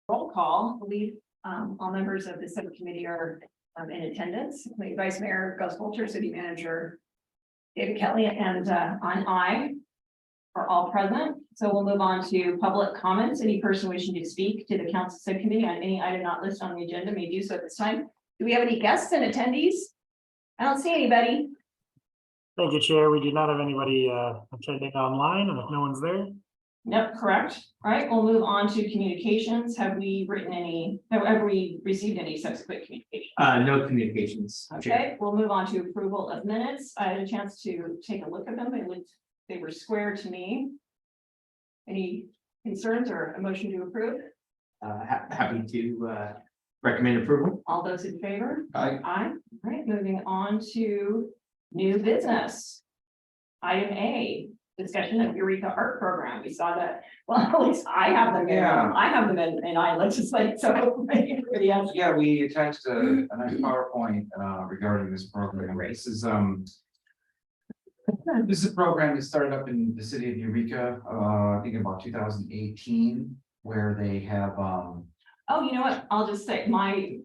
Roll call. I believe all members of the subcommittee are in attendance. Vice Mayor Gus Bolter, City Manager David Kelly, and I are all present. So we'll move on to public comments. Any person wishing to speak to the council subcommittee on any item not listed on the agenda may do so at this time. Do we have any guests and attendees? I don't see anybody. Thank you, Chair. We do not have anybody attending online, and if no one's there. Yep, correct. All right, we'll move on to communications. Have we received any subsequent communication? No communications. Okay, we'll move on to approval of minutes. I had a chance to take a look at them. They were square to me. Any concerns or a motion to approve? Happy to recommend approval. All those in favor? Aye. Aye. All right, moving on to new business. Item A, discussion of Eureka Art Program. We saw that, well, at least I have them. Yeah. I have them in I legislate, so everybody else. Yeah, we attached a nice PowerPoint regarding this program. This is a program that started up in the city of Eureka, I think about 2018, where they have Oh, you know what? I'll just say my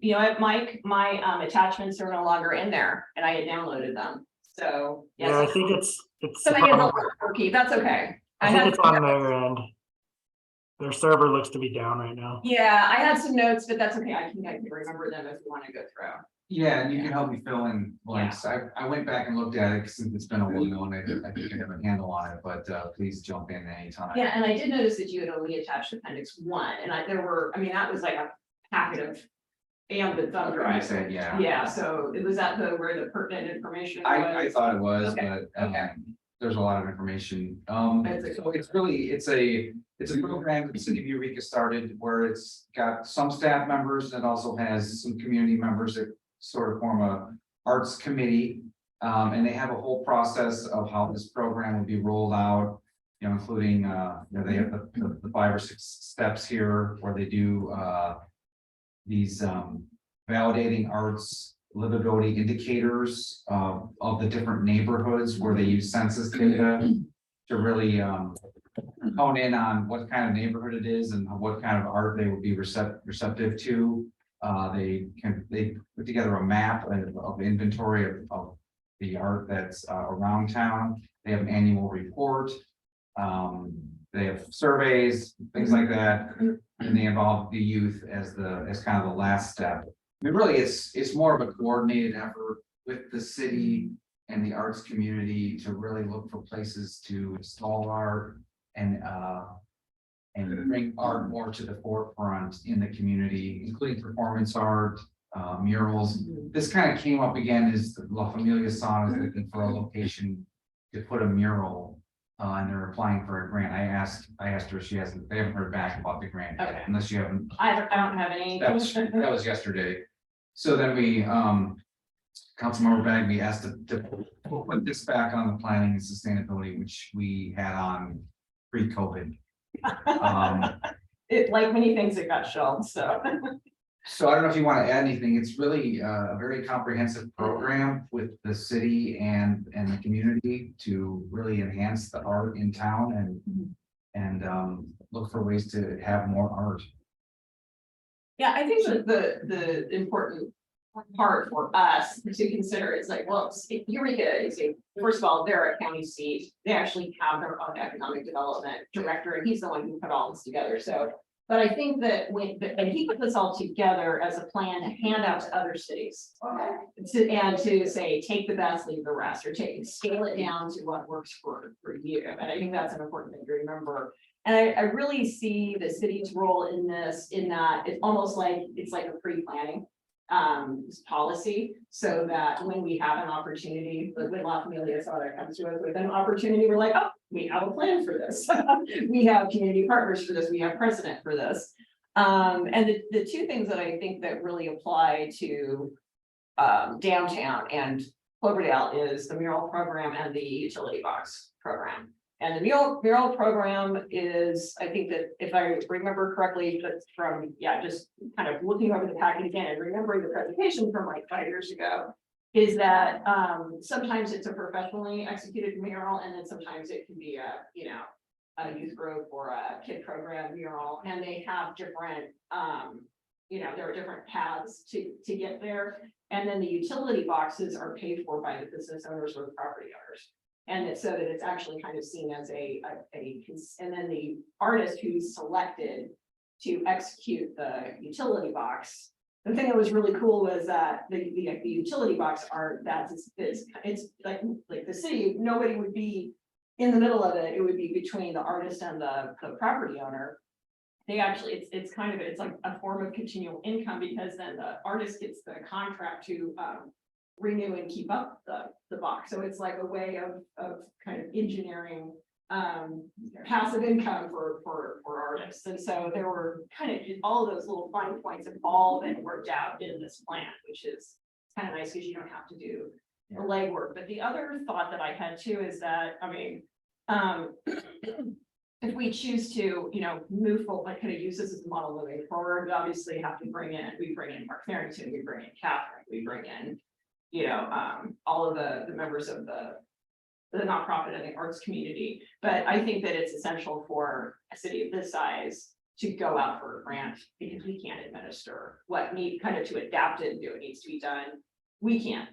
attachments are no longer in there and I had downloaded them. So yes. Yeah, I think it's So they get a little quirky. That's okay. I think it's on their end. Their server looks to be down right now. Yeah, I had some notes, but that's okay. I can remember them if you want to go through. yeah, and you can help me fill in blanks. I went back and looked at it since it's been a while and I think I have a handle on it, but please jump in anytime. Yeah, and I did notice that you had only attached appendix 1 and that was like a packet of the thumb I drive. said, yeah. Yeah, so it was that where the pertinent information was. I thought it was, Okay, but okay. there's a lot of information. That's So it's a program that the city of Eureka started where it's got some staff members and also has some community members that sort of form a arts committee. And they have a whole process of how this program will be rolled out, including, they have the 5 or 6 steps here where they do these validating arts livability indicators of the different neighborhoods where they use census data to really hone in on what kind of neighborhood it is and what kind of art they would be receptive to. They put together a map of inventory of the art that's around town. They have an annual report. They have surveys, things like that, and they involve the youth as kind of the last step. I mean, really, it's more of a coordinated effort with the city and the arts community to really look for places to install art and bring art more to the forefront in the community, including performance art, murals. This kind of came up again as La Familia Son is looking for a location to put a mural. And they're applying for a grant. I asked her, they haven't heard back about the grant yet, Okay. unless you haven't. I don't have any. That was yesterday. So then we, Councilmember Bagby asked to put this back on the planning and sustainability, which we had on pre-COVID. It, like many things, it got shelved, so. So I don't know if you want to add anything. It's really a very comprehensive program with the city and the community to really enhance the art in town and look for ways to have more art. Yeah, I think that the important part for us to consider is like, well, Eureka is first of all, they're a county seat. They actually have their own economic development director, and he's the one who put all this together. So, but I think that and he put this all together as a plan to hand out to other cities. To say, take the best, leave the rest, or scale it down to what works for you. And I think that's an important thing to remember. And I really see the city's role in this, in that it's almost like it's like a pre-planning policy, so that when we have an opportunity, like when La Familia Sada comes to us with an opportunity, we're like, oh, we have a plan for this. We have community partners for this, we have precedent for this. And the two things that I think that really apply to downtown and Cloverdale is the mural program and the utility box program. And the mural program is, I think that if I remember correctly, that's from, just kind of looking over the packet again and remembering the presentation from like 5 years ago. is that, sometimes it's a professionally executed mural, and then sometimes it can be a, a youth group or a kid program mural, and they have different, there are different paths to get there. And then the utility boxes are paid for by the business owners or the property owners. And it's so that it's actually kind of seen as and then the artist who's selected to execute the utility box. The thing that was really cool was that the utility box art, it's like the city, nobody would be in the middle of it. It would be between the artist and the property owner. They actually, it's like a form of continual income, because then the artist gets the contract to renew and keep up the box. So it's like a way of kind of engineering passive income for artists. And so there were kind of all of those little fine points have all been worked out in this plan, which is kind of nice because you don't have to do the legwork. But the other thought that I had too is that, I mean, if we choose to, move forward, like kind of use this as a model moving forward, we obviously have to bring in Mark Farrington, we bring in Catherine, we bring in, all of the members of the nonprofit and the arts community. But I think that it's essential for a city of this size to go out for a grant, because we can't administer what to adapt it and do what needs to be done. We can't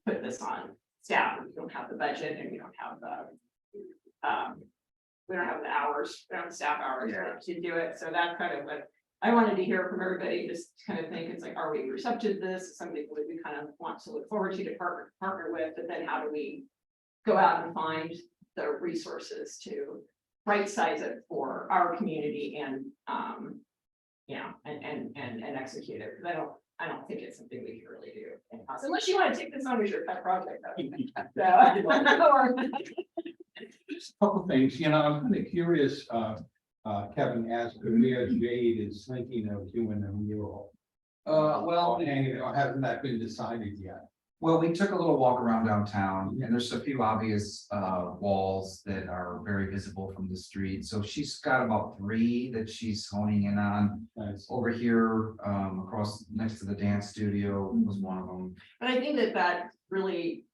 put this on staff, we don't have the budget, and we don't have the hours, we don't have the staff hours to do it. So that's kind of what I wanted to hear from everybody, just kind of think, it's like, are we receptive to this? Something that we kind of want to look forward to partner with, but then how do we go out and find the resources to right size it for our community and and execute it? Because I don't think it's something we can really do in-house, unless you want to take this on as your pet project. Just a couple things, I'm kind of curious, Kevin asked where Jade is thinking of doing a mural. Or hasn't that been decided yet? Well, we took a little walk around downtown, and there's a few obvious walls that are very visible from the street. So she's got about 3 that she's honing in on. Nice. Over here, across next to the dance studio was one of them. But I think that really,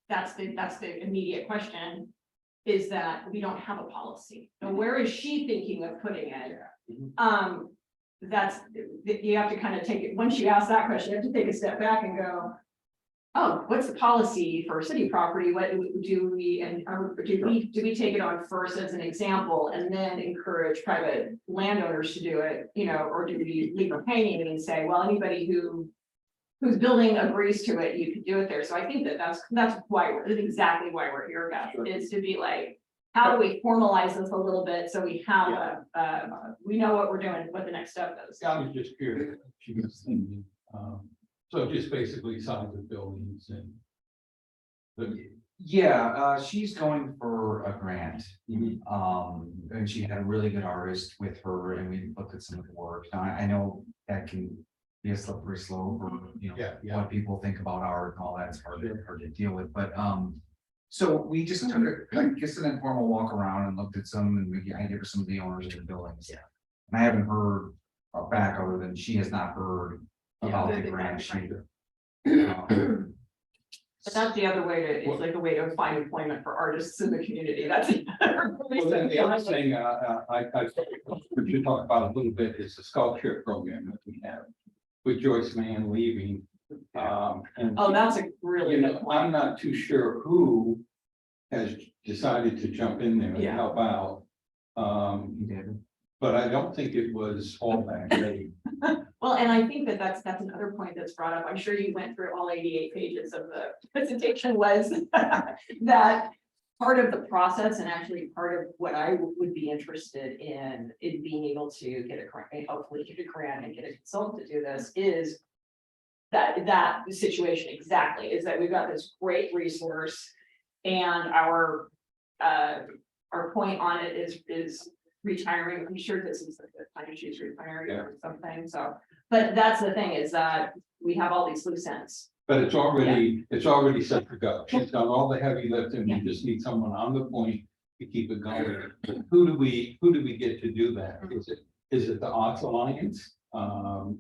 that's the immediate question, is that we don't have a policy. Now, where is she thinking of putting it? You have to kind of take it, once you ask that question, you have to take a step back and go, oh, what's the policy for city property? What do we, do we take it on first as an example and then encourage private landowners to do it, or do we leave a hanging and say, well, anybody whose building agrees to it, you can do it there. So I think that's that's exactly why we're here, guys, is to be like, how do we formalize this a little bit so we have we know what we're doing, what the next step is. I was just curious what she was thinking. So just basically size of buildings and. She's going for a grant. And she had a really good artist with her, and we looked at some of the work. Now, I know that can be a slippery slope, or what people think about art and all that's hard to deal with. But so we just took an informal walk around and looked at some, and I gave her some of the owners of the buildings. And I haven't heard back, other than she has not heard about the grant. But that's the other way to, it's like a way to find employment for artists in the community. That's. Well, then the other thing, we should talk about a little bit is the sculpture program that we have with Joyce Mann leaving. Oh, that's a really. I'm not too sure who has decided to jump in there and help out. But I don't think it was all that great. Well, and I think that's another point that's brought up. I'm sure you went through all 88 pages of the presentation, was that part of the process, and actually part of what I would be interested in being able to get a grant, hopefully get a grant and get a consultant to do this, is that situation exactly, is that we've got this great resource, and our point on it is retiring. I'm sure this is the time she's retiring or something. So, but that's the thing, is that we have all these loose ends. But it's already set to go. She's done all the heavy lifting. We just need someone on the point to keep it going. Who do we get to do that? Is it the Arts Alliance?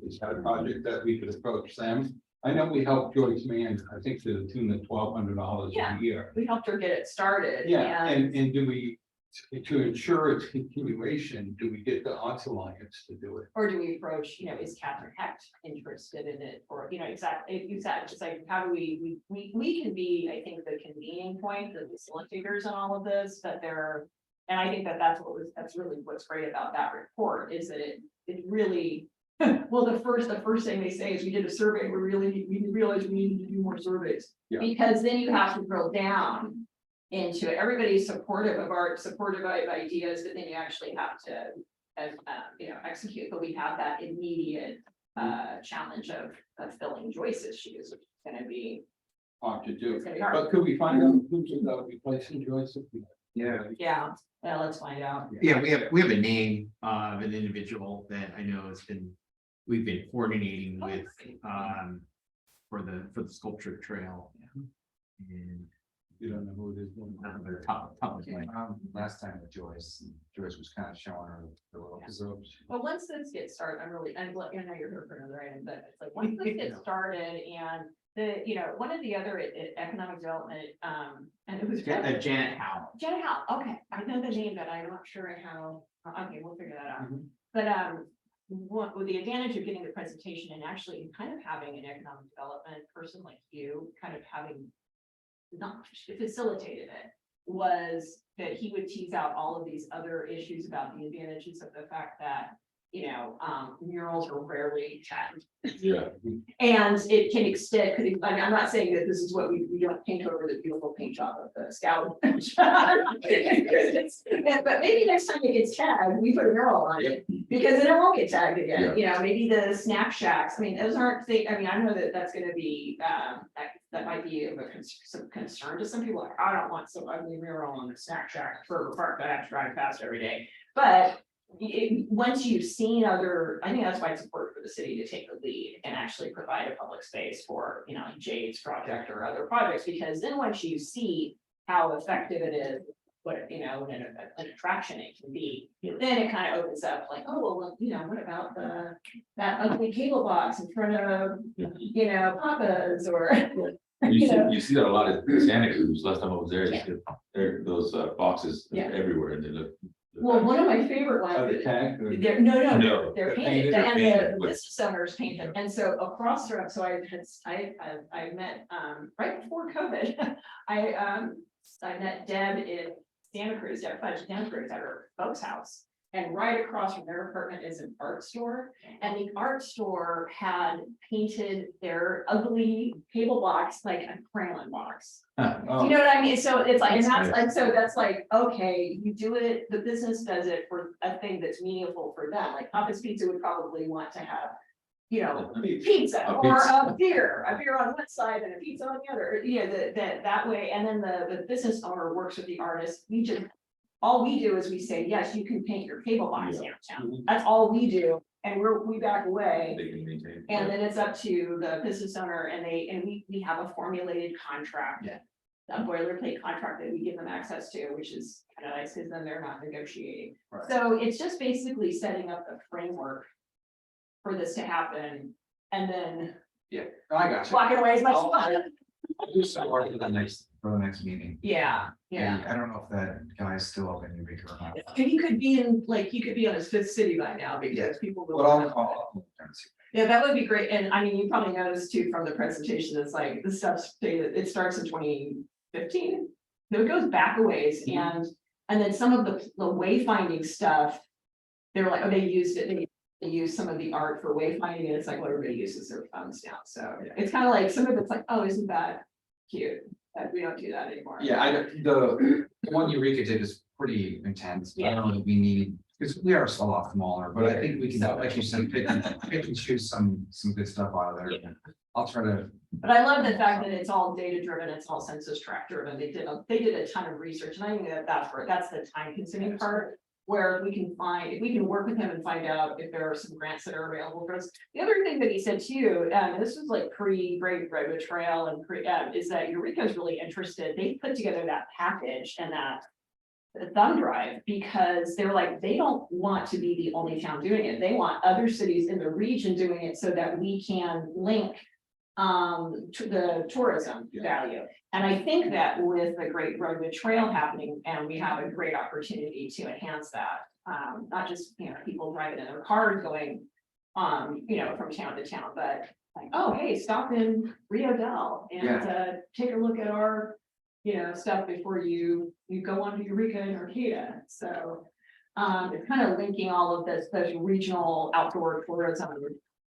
Is that a project that we could approach them? I know we helped Joyce Mann, I think to the tune of $1,200 Yeah. a year. We helped her get it started. Yeah, and do we, to ensure its continuation, do we get the Arts Alliance to do it? Or do we approach, is Catherine Hecht interested in it, or, exactly, it's like, how do we can be, I think, the convening point, the facilitators and all of this, but and I think that's really what's great about that report, is that it really, well, the first thing they say is we did a survey, we realized we needed to do more surveys. Yeah. Because then you have to drill down into it. Everybody's supportive of art, supportive of ideas, but then you actually have to, execute. But we have that immediate challenge of filling Joyce's shoes, which is going to be. Hard to do, It's gonna be hard. but could we find out who's replacing Joyce? Yeah. Yeah, well, let's find out. Yeah, we have a name of an individual that I know we've been coordinating with, for the sculpture trail. And You don't know who it is. another top of mind. Last time with Joyce was kind of showing her the little. Well, once this gets started, I'm glad, you're here for another item, but it's like, once this gets started and one of the other economic development, and it was. Janet Howe. Jenna Howe, okay, I know the name, but I'm not sure how, okay, we'll figure that out. Mhm. But, with the advantage of getting the presentation and actually kind of having an economic development person like you, kind of having not facilitated it, was that he would tease out all of these other issues about the advantages of the fact that, murals are rarely tagged. Yeah. And it can extend, because I'm not saying that this is what we don't paint over the beautiful paint job of the scout. But maybe next time it gets tagged, we put a mural on it, because then it won't get tagged again, maybe the snack shacks, I mean, those aren't, I know that that's gonna be, that might be of some concern to some people, like, I don't want some ugly mural on the snack shack for a park that I have to drive past every day, but once you've seen I think that's why it's important for the city to take the lead and actually provide a public space for, Jade's project or other projects, because then once you see how effective it is, what, an attraction it can be, then it kind of opens up like, oh, well, what about that ugly cable box in front of, Papa's or. You see that a lot at Santa Cruz. Last time I was there, Yeah. those boxes Yeah. everywhere and they look. Well, one of my favorite ones. Are they tagged or- They're, No. they're They're painted, painted or and painted, the but- business owners painted, and so across from, so I met, right before COVID, I met Deb in Santa Cruz, Deb Fudge, Santa Cruz, at her folks' house. And right across from their apartment is an art store, and the art store had painted their ugly cable box like a crayon box. Oh. You know what I mean? So it's like, That's that's like, okay, you do it, the business does it for a thing that's meaningful for them, like Papa's Pizza would probably want to have. Pizza A or pizza. a beer on one side and a pizza on the other, that way, and then the business owner works with the artist, all we do is we say, yes, you can paint your cable box downtown, Mhm. that's all we do, and we back away. They can maintain. And then it's up to the business owner and we have a formulated contract. Yeah. A boilerplate contract that we give them access to, which is kind of nice because then they're not negotiating. Right. So it's just basically setting up the framework for this to happen and then I got you. walking away as much as I'll- fun. I'll do some work for the next meeting. Yeah, yeah. And I don't know if that guy's still up in Eureka or not. And he could be on his fifth city by now because people will. But I'll call. Yeah, that would be great. And I mean, you probably noticed too from the presentation, it's like the stuff, it starts in 2015. So it goes back a ways and then some of the wayfinding stuff. They were like, oh, they used it, they used some of the art for wayfinding and it's like, well, everybody uses their phones now. So it's kind of like, some of it's like, oh, isn't that cute? That we don't do that anymore. Yeah, the one Eureka did is pretty intense. I don't know that we need, because we are a lot smaller, but I think we can, like you said, pick and choose some good stuff out of there. Yeah. I'll try to. But I love the fact that it's all data driven, it's all census tract driven. They did a ton of research and I think that's the time consuming part. Where we can work with him and find out if there are some grants that are available for us. The other thing that he said too, and this was like pre-Great Redwood Trail and is that Eureka is really interested. They put together that package and that thumb drive because they're like, they don't want to be the only town doing it. They want other cities in the region doing it so that we can link the tourism value. And I think that with the Great Redwood Trail happening, and we have a great opportunity to enhance that. Not just, people driving in their cars going, from town to town, but like, oh, hey, stop in Rio Del and take a look at our, stuff before you go on to Eureka and Arcata. So it's kind of linking all of this, those regional outdoor tourism,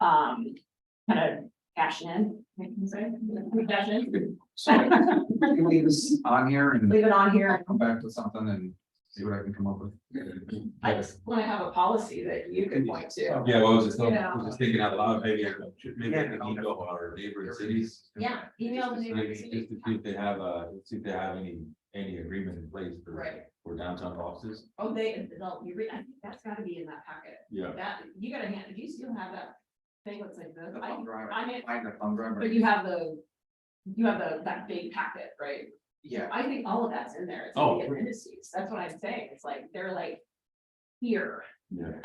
kind of cashing in, you can say, cash in. So we can leave this on here and Leave it on here. come back with something and see what I can come up with. I just want to have a policy that you can point to. Yeah, well, I was just, You I know. was just thinking out loud, maybe I can email our neighboring cities. Yeah, email the neighboring Just to cities. see if they have, any agreement in place Right. for downtown offices. Oh, I think that's gotta be in that packet. Yeah. That, you gotta hand, if you still have that thing that's like this, The thumb drive, I mean, find the thumb drive. but you have that big packet, right? Yeah, I think all of that's in there. It's Oh. in the appendices. That's what I'm saying. It's like, they're like, here. Yeah.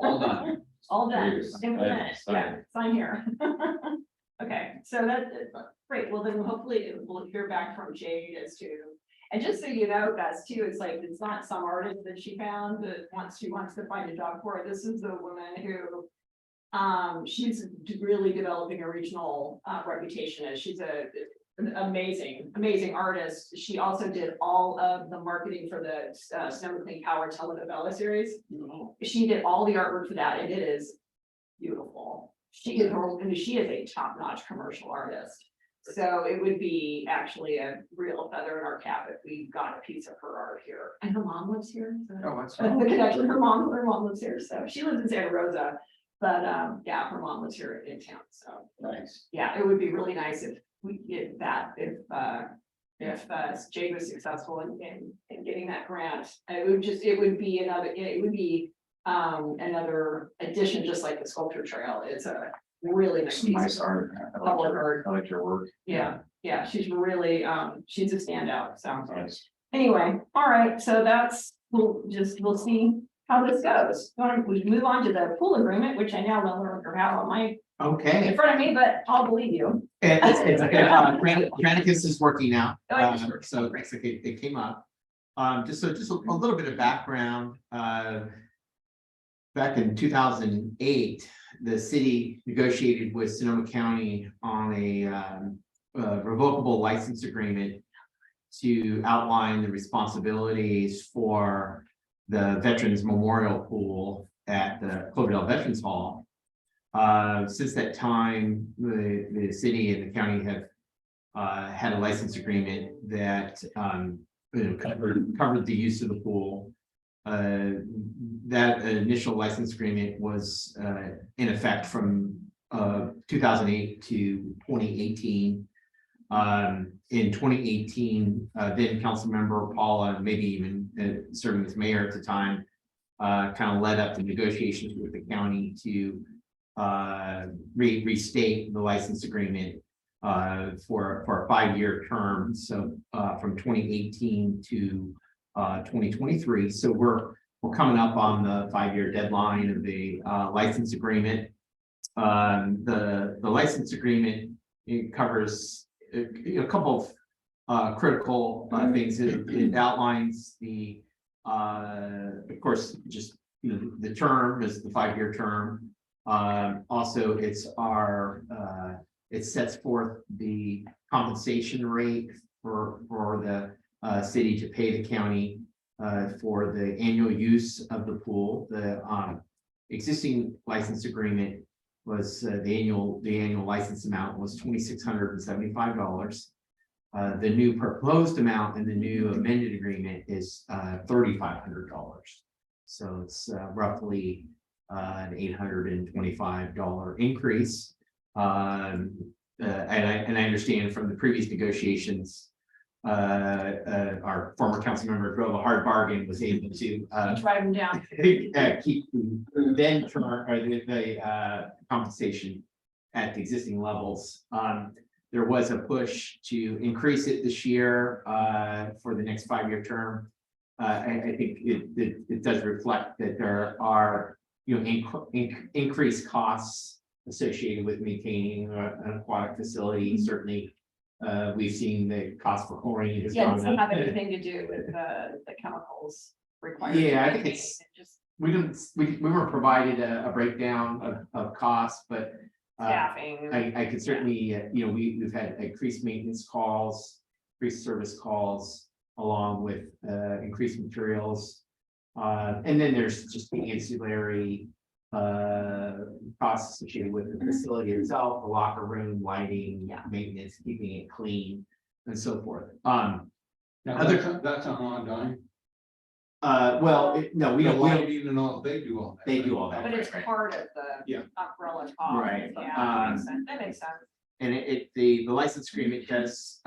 all done. All done, There it is. implement, Sign yeah, sign here. Okay, so that's great, well then hopefully we'll hear back from Jade as to, and just so you know, guys, too, it's like, it's not some artist that she found that she wants to find a job for, this is the woman who. She's really developing a regional reputation, as she's an amazing artist. She also did all of the marketing for the Snow McLean Power telenovela series. She did all the artwork for that, and it is beautiful. She is a top-notch commercial artist. So it would be actually a real feather in our cap if we got a piece of her art here. And her mom lives here. So Oh, that's. that's the connection. Her mom lives here. So she lives in Santa Rosa. But yeah, her mom lives here in town. So Nice. yeah, it would be really nice if we did that, if Jade was successful in getting that grant. It would be another addition, just like the sculpture trail. It's a really nice Some piece nice of art. public art. I like your work. Yeah, she's really, she's a standout, so. Nice. Anyway, all right, so we'll see how this goes. We move on to the pool agreement, which I now no longer have on in Okay. front of me, but I'll believe you. Granicus is working now, Oh, yeah, sure. so it's like it came up. Just a little bit of background, back in 2008, the city negotiated with Sonoma County on a revocable license agreement to outline the responsibilities for the Veterans Memorial Pool at the Cloverdale Veterans Hall. Since that time, the city and the county have had a license agreement that covered the use of the pool. That initial license agreement was in effect from 2008 to 2018. In 2018, then Councilmember Paula, maybe even serving as mayor at the time, kind of led up the negotiations with the county to restate the license agreement for a 5-year term. So from 2018 to 2023. So we're coming up on the 5-year deadline of the license agreement. The license agreement, it covers a couple of critical things. It outlines the of course, just the term is the 5-year term. Also, it sets forth the compensation rate for the city to pay the county for the annual use of the pool. The existing license agreement was the annual license amount was $2,675. The new proposed amount in the new amended agreement is $3,500. So it's roughly an $825 increase. And I understand from the previous negotiations, our former council member drove a hard bargain, was able to Drive them down. keep the then term or the compensation at the existing levels. There was a push to increase it this year for the next 5-year term. I think it does reflect that there are increased costs associated with maintaining an aquatic facility, certainly. We've seen the cost for chlorine has Yeah, does gone it up. have anything to do with the chemicals required? Yeah, I to think maintain it's- it? Just we weren't provided a breakdown of costs, but staffing. I could certainly, we've had increased maintenance calls, increased service calls, along with increased materials. And then there's just the ancillary costs associated with the facility itself, the locker room, lighting, Yeah. maintenance, keeping it clean, and so forth. Now, Other- that's on our dime. No, we The don't, lighting and all, they do all that. they do all that. But it's right. part of the Yeah. umbrella cost. Right, Yeah, that makes sense. That makes sense. And the license agreement does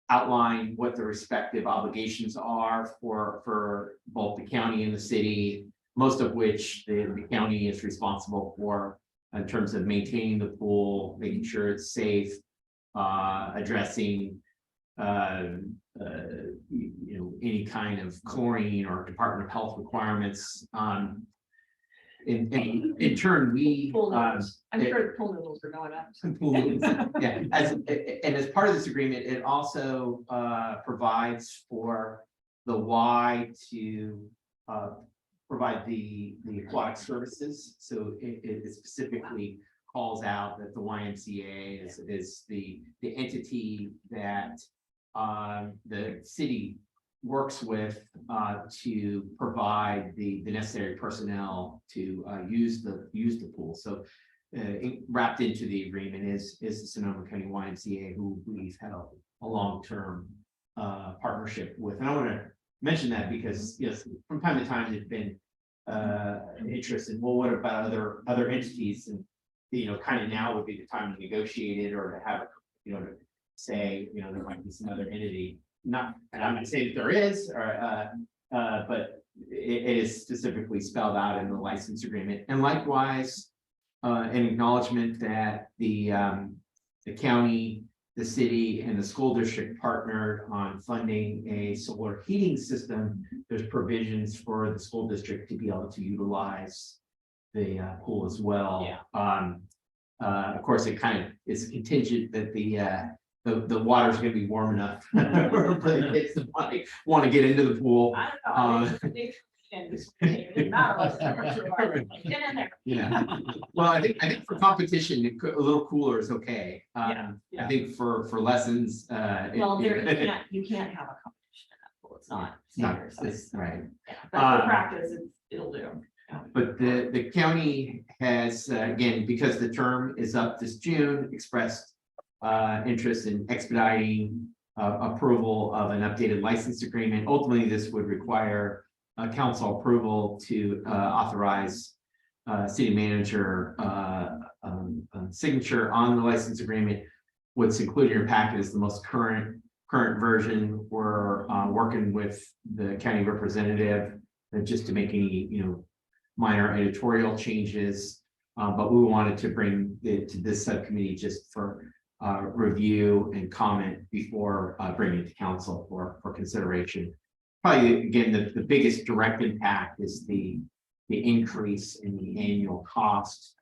outline what the respective obligations are for both the county and the city. Most of which the county is responsible for in terms of maintaining the pool, making sure it's safe. Addressing any kind of chlorine or Department of Health requirements. In turn, we Pool noodles. I'm it- sure the pool noodles are going up. Yeah, as part of this agreement, it also provides for the Y to provide the aquatic services. So it specifically calls out that the YMCA is the entity that the city works with to provide the necessary personnel to use the pool. So wrapped into the agreement is the Sonoma County YMCA, who we've had a long-term partnership with. And I want to mention that because, yes, from time to time, there's been interest in, well, what about other entities? And, kind of now would be the time to negotiate it or to have, to say, there might be some other entity. Not, and I'm not saying that there is, or but it is specifically spelled out in the license agreement. And likewise, an acknowledgement that the county, the city, and the school district partnered on funding a solar heating system. There's provisions for the school district to be able to utilize the pool as well. Yeah. Of course, it kind of is contingent that the water's gonna be warm enough for the kids to want to get into the pool. I don't know. It's not a lot of temperature, like, get in there. Yeah, well, I think for competition, a little cooler is okay. Yeah, I think for lessons, Well, you can't have a competition in that pool. It's not standard size. it's right. Yeah, but for practice, it'll do. But the county has, again, because the term is up this June, expressed interest in expediting approval of an updated license agreement. Ultimately, this would require council approval to authorize city manager signature on the license agreement. What's included in your packet is the most current version. We're working with the county representative just to make any minor editorial changes, but we wanted to bring it to this subcommittee just for review and comment before bringing it to council for consideration. Probably, again, the biggest direct impact is the increase in the annual cost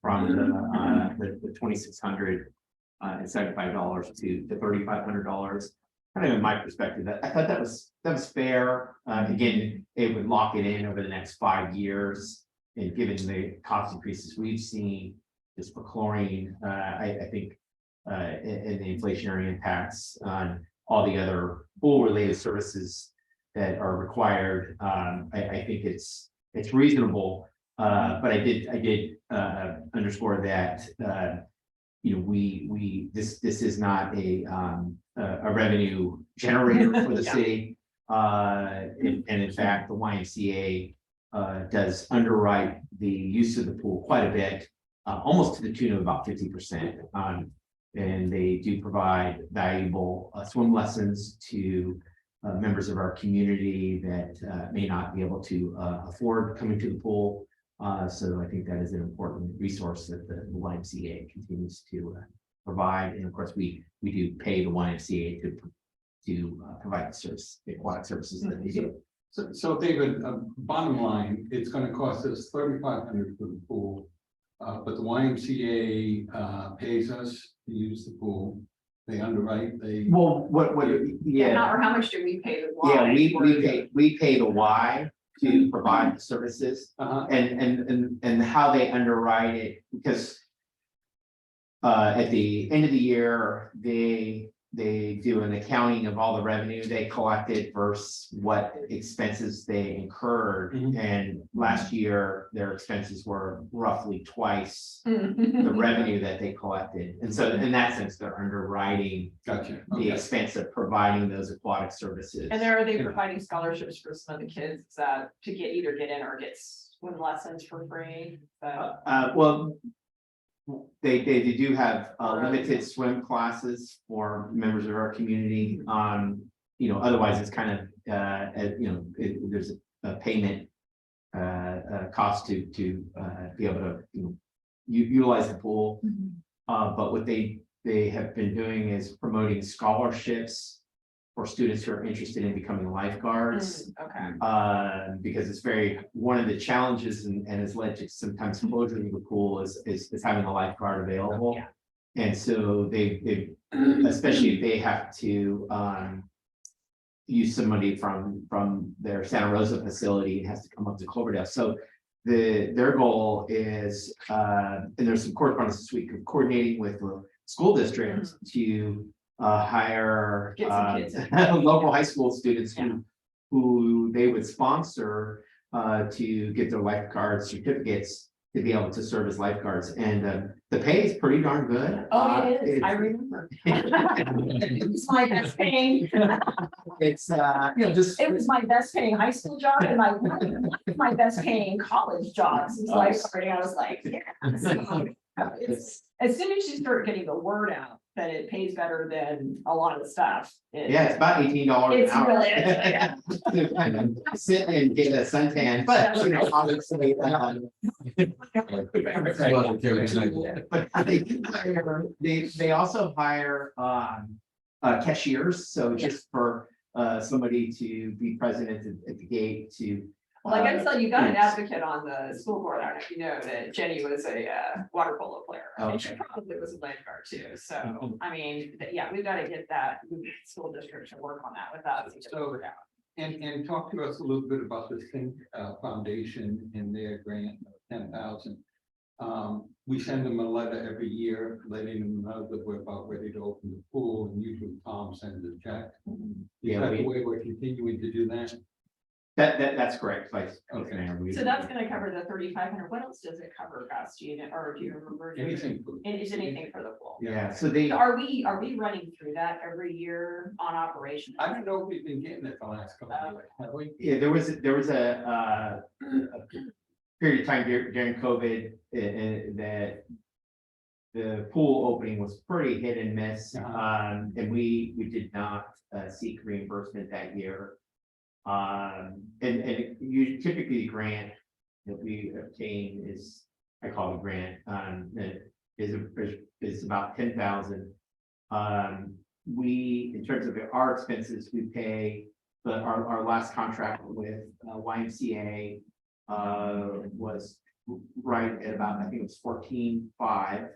from the $2,675 to $3,500. Kind of in my perspective, I thought that was fair. Again, it would lock it in over the next 5 years, and given the cost increases we've seen just for chlorine, I think, and the inflationary impacts on all the other pool-related services that are required, I think it's reasonable. But I did underscore that this is not a revenue generator for the Yeah. city. And in fact, the YMCA does underwrite the use of the pool quite a bit, almost to the tune of about 50%. And they do provide valuable swim lessons to members of our community that may not be able to afford coming to the pool. So I think that is an important resource that the YMCA continues to provide. And of course, we do pay the YMCA to provide the service, the aquatic services that they do. So David, bottom line, it's gonna cost us $3,500 for the pool. but the YMCA, pays us to use the pool. They underwrite, Well, Or how much do we pay the Y? Yeah, we pay the Y to provide the services uh-huh, and how they underwrite it, because at the end of the year, they do an accounting of all the revenue they collected versus what expenses they incurred. Mhm. And last year, their expenses were roughly twice the The revenue that they collected. And so in that sense, they're underwriting gotcha. the Okay. expense of providing those aquatic services. And are they providing scholarships for some of the kids that to either get in or get swim lessons for free? Well, they do have limited swim classes for members of our community. Otherwise it's kind of, there's a payment cost to be able to, utilize the pool. But what they have been doing is promoting scholarships for students who are interested in becoming lifeguards. Okay. Because it's one of the challenges and has led to sometimes closure of the pool is having a lifeguard available. Yeah. And so they especially if they have to use somebody from their Santa Rosa facility, it has to come up to Cloverdale. So their goal is, and there's some correspondence this week of coordinating with the school districts to hire Get some kids in. local high school students Yeah. who they would sponsor to get their lifeguard certificates to be able to serve as lifeguards. And the pay is pretty darn good. Oh, it is. I remember. It's my best paying. It's just. It was my best paying high school job and my best paying college job. Since lifeguarding, I was like, yeah. So, it's, as soon as you start getting the word out that it pays better than a lot of the stuff. Yeah, it's about $18 an It's hour. really, yeah. To kind of sit and get a suntan, but obviously. But they also hire cashiers, so just for somebody to be present at the gate to. Well, I gotta tell you, you got an advocate on the school board. I don't know if you know that Jenny was a water polo player. And she Okay. probably was a lifeguard too. So, I mean, yeah, we've got to get that school district to work on that with us. and get the word out. And talk to us a little bit about the Think Foundation and their grant of 10,000. We send them a letter every year, letting them know that we're about ready to open the pool, and usually Tom sends a check. Is that the way we're continuing to do that? That's correct. Like, So that's gonna cover the 3,500. What else does it cover, Gus? Do you remember? Anything. Is anything for the pool? Yeah, so they. Are we running through that every year on operation? I don't know if we've been getting it the last couple of years, have we? Yeah, there was a period of time during COVID that the pool opening was pretty hit and miss. And we did not seek reimbursement that year. And you typically grant that we obtain is, I call it a grant, is about 10,000. In terms of our expenses, we pay our last contract with YMCA was right at about, I think it was 14.5.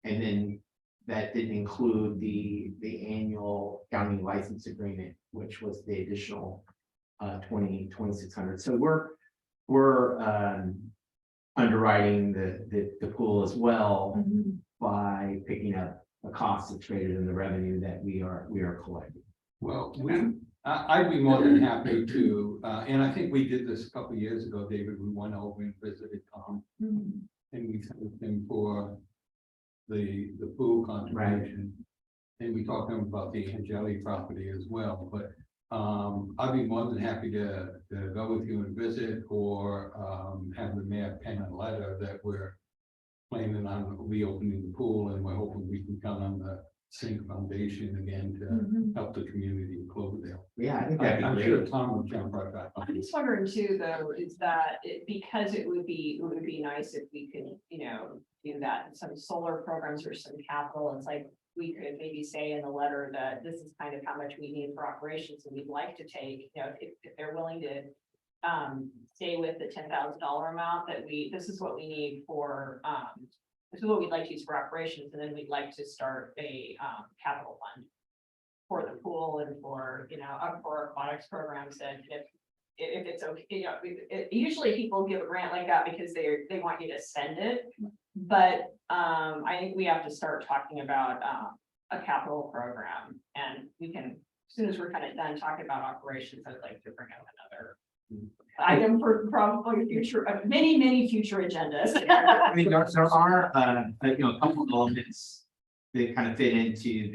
And then that didn't include the annual county license agreement, which was the additional 2,600. So we're underwriting the pool as well by picking up a cost that's greater than the revenue that we are collecting. Well, I'd be more than happy to, and I think we did this a couple of years ago, David. We went over and visited Tom, and we thanked him for the pool contribution. And we talked to him about the Angeli property as well, but I'd be more than happy to go with you and visit, or have the mayor pen a letter that we're planning on reopening the pool, and we're hoping we can count on the Think Foundation again to help the community in Cloverdale. Yeah, I think that'd be I'm great. sure Tom will jump right back on. I'm just wondering too, though, is that because it would be nice if we could, do that in some solar programs or some capital. It's like we could maybe say in the letter that this is kind of how much we need for operations and we'd like to take, if they're willing to stay with the $10,000 amount that this is what we need for, this is what we'd like to use for operations, and then we'd like to start a, capital fund for the pool and for, for aquatics programs, and if it's okay, usually people give a grant like that because they want you to spend it. But, I think we have to start talking about, a capital program, and we can, as soon as we're kind of done talking about operations, I'd like to bring up another item for probably future, many future agendas. I mean, there are, a couple of elements that kind of fit into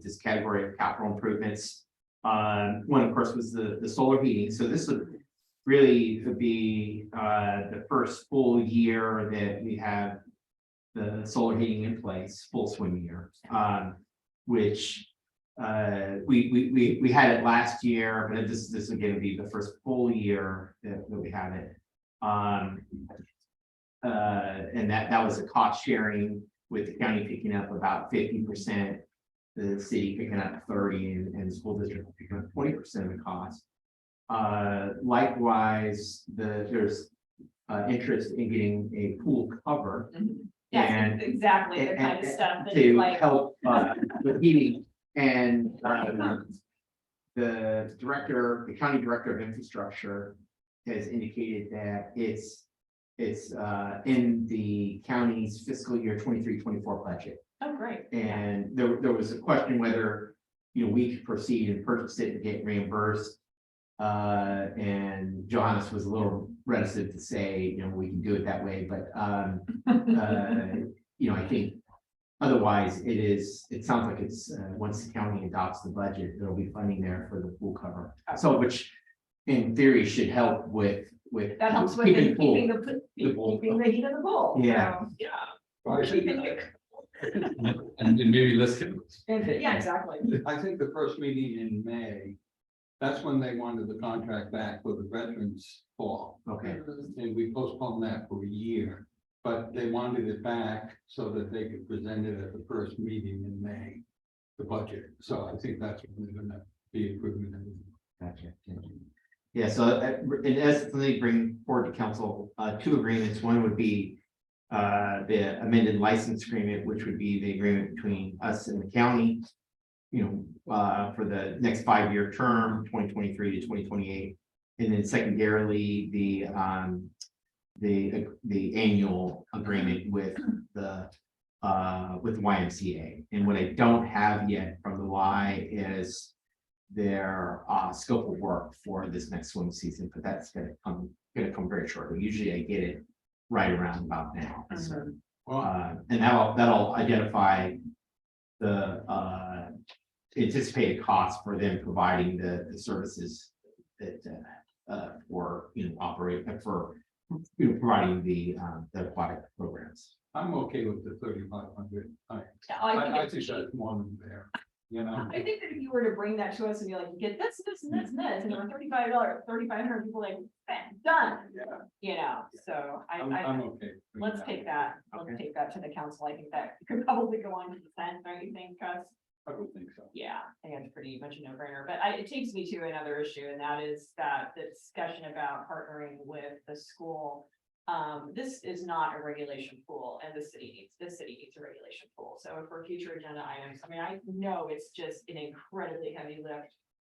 this category of capital improvements. One, of course, was the solar heating. So this would really be the first full year that we have the solar heating in place, full swing year, which we had it last year, but this is going to be the first full year that we have it. And that was a cost sharing with the county picking up about 50%, the city picking up 30%, and the school district picking up 20% of the cost. Likewise, there's interest in getting a pool cover. Yes, and exactly, the kind of stuff that to like. help with heating. And the county director of infrastructure has indicated that it's in the county's fiscal year 23-24 budget. Oh, great. And there was a question whether, we could proceed and purchase it and get reimbursed. And Johannes was a little reticent to say, we can do it that way, but I think otherwise it sounds like it's once the county adopts the budget, there'll be funding there for the pool cover. So which in theory should help with That helps with keeping keeping the the pool. keeping the heat of the pool. Yeah. So, yeah. I think, And maybe let's get. Yeah, exactly. I think the first meeting in May, that's when they wanted the contract back for the veterans fall. Okay, And we postponed that for a year, but they wanted it back so that they could present it at the first meeting in May, the budget. So I think that's when they're gonna be approving it. gotcha. Yeah, so in essence, let me bring forward to council two agreements. One would be the amended license agreement, which would be the agreement between us and the county, for the next 5-year term, 2023 to 2028. And then secondarily, the annual agreement with the YMCA. And what I don't have yet from the Y is their scope of work for this next swim season, but that's gonna come very shortly. Usually I get it right around about now. So, and that'll identify the anticipated costs for them providing the services that for providing the aquatic programs. I'm okay with the 3,500. I I think that's more than there, I think that if you were to bring that to us and be like, you get this, and this, and there were $3,500 people like, bam, done. Yeah. So I'm okay. with let's that. take that, let's take that to the council. I think that could probably go on to consent, don't you think, Gus? I would think so. Yeah, I think it's pretty much a no-brainer, but it takes me to another issue, and that is that the discussion about partnering with the school. This is not a regulation pool, and the city needs a regulation pool. So for future agenda items, I mean, I know it's just an incredibly heavy lift.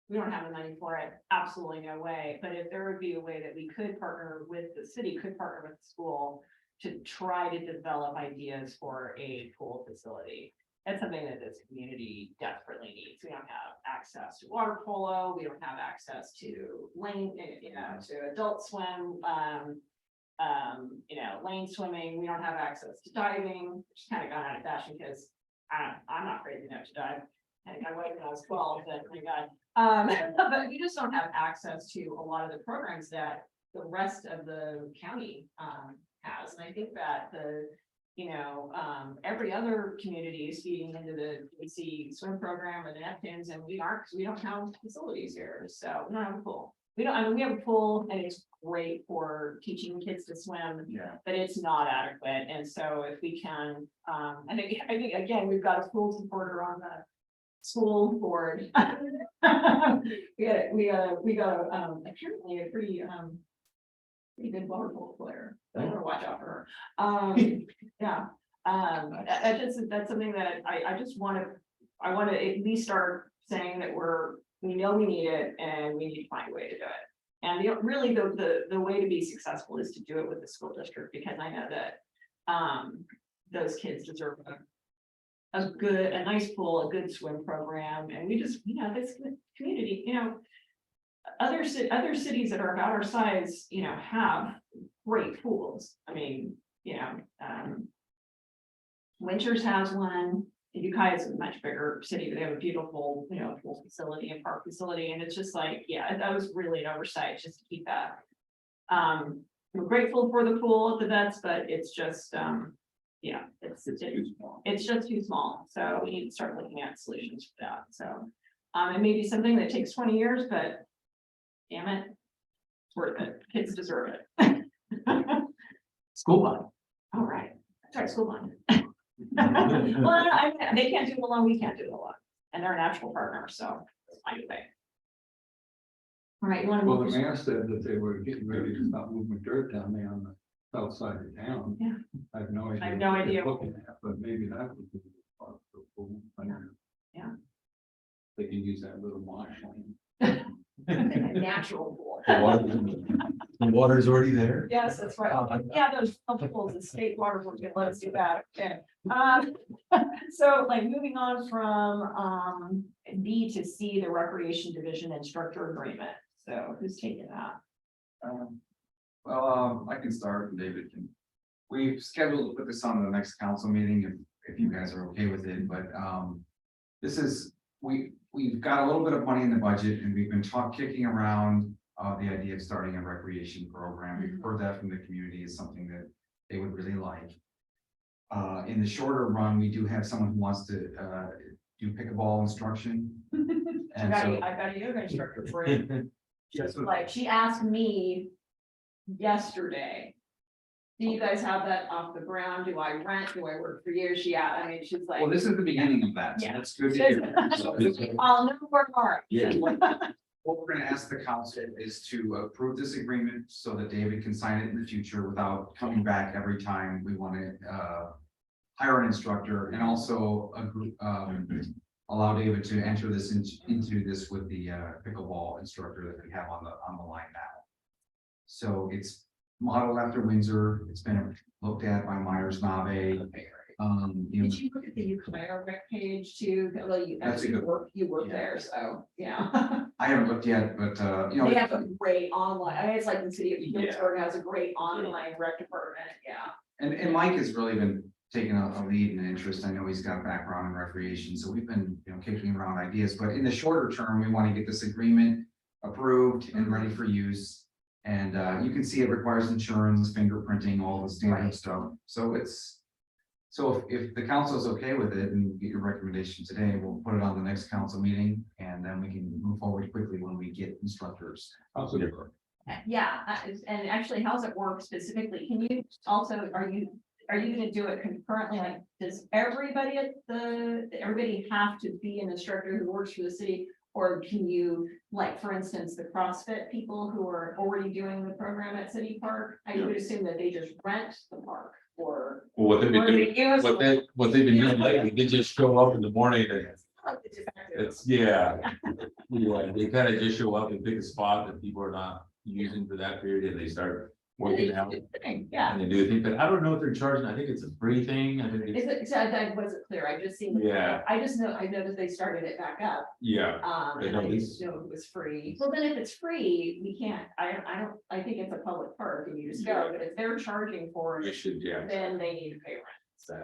We don't have the money for it, absolutely no way. But if there would be a way that we could partner with the city, could partner with the school to try to develop ideas for a pool facility. That's something that this community desperately needs. We don't have access to water polo. We don't have access to lane, to adult swim, lane swimming. We don't have access to diving, which kind of got out of fashion because I'm not crazy enough to dive. I think I was when I was 12, but my God. But we just don't have access to a lot of the programs that the rest of the county has. And I think that every other community is feeding into the DC swim program or the Neptunes, and we aren't, because we don't have facilities here. So we don't have a pool. We have a pool, and it's great for teaching kids to swim, but it's not adequate. And so if we can, I think again, we've got a pool supporter on school board. We got apparently a pretty good water polo player. I'm gonna watch out for her. Yeah, that's something that I just want to at least start saying that we know we need it and we need to find a way to do it. And really the way to be successful is to do it with the school district, because I know that those kids deserve a nice pool, a good swim program, and we just, this community, other cities that are about our size, have great pools. I mean, Winters has one. Ukiah is a much bigger city, but they have a beautiful, pool facility and park facility, and it's just like, that was really an oversight just to keep that. We're grateful for the pool at the vets, but it's just, it's just too small, so we need to start looking at solutions for that, so. It may be something that takes 20 years, but damn it, it's worth it, kids deserve it. School bond. All right, sorry, school bond. Well, they can't do it alone, we can't do it alone, and they're a natural partner, so it's fine way. All right, you want to Well, move? the mayor said that they were getting ready to stop moving dirt down there on the south side of town. Yeah. I have no idea. I have no what they're idea. Looking at, but maybe that would be part of the pool. I don't know. Yeah. They can use that little marsh lane. Natural pool. The water's already there. Yes, that's right. Yeah, those pools, the state water board can let us do that. Okay. So like moving on from B to C, the recreation division instructor agreement. So who's taking that? I can start and David can. We've scheduled to put this on the next council meeting if you guys are okay with it, but this is, we've got a little bit of money in the budget and we've been kicking around the idea of starting a recreation program. We've heard that from the community is something that they would really like. In the shorter run, we do have someone who wants to do pickleball instruction. And so, I've got a yoga instructor for you. Yes, Like she asked me yesterday, do you guys have that off the ground? Do I rent? Do I work for you? She's like. well, this is the beginning of that, so Yeah. that's good to hear. So I'll never work hard. Yeah. what we're gonna ask the council is to approve this agreement so that David can sign it in the future without coming back every time we want to hire an instructor, and also allow David to enter this into this with the pickleball instructor that we have on the line now. So it's modeled after Windsor. It's been looked at by Myers Nave. Did you look at the Ukiah rec page too? Well, you That's a actually good- work yeah. there, so, yeah. I haven't looked yet, but They have a great online, it's like the city of Yeah. Pittsburgh has a great online rec department, yeah. and Mike has really been taking a lead and interest. I know he's got a background in recreation, so we've been, kicking around ideas, but in the shorter term, we want to get this agreement approved and ready for use. And you can see it requires insurance, fingerprinting, all the standard Right. stuff. So if the council is okay with it and get your recommendation today, we'll put it on the next council meeting and then we can move forward quickly when we get instructors. How's it work? Yeah, and actually, how's it work specifically? Can you also, are you gonna do it concurrently? Like, does everybody have to be an instructor who works for the city? Or can you, like, for instance, the CrossFit people who are already doing the program at City Park? I would assume that they just rent the park or. Well, what they've been or doing, they use- what they've been doing lately, they just show up in the morning and it's, yeah. Yeah, they kind of just show up and pick a spot that people are not using for that period and they start working out. Yeah. And they do a thing, but I don't know if they're charging, I think it's a free thing, I think Is it's, it, so that wasn't clear, I just seen. Yeah. I know that they started it back up, yeah. They and know I this- didn't know it was free. Well, then if it's free, we can't, I think it's a public park and you just go, but if they're charging for We it, should, yeah. then they need to pay rent, so.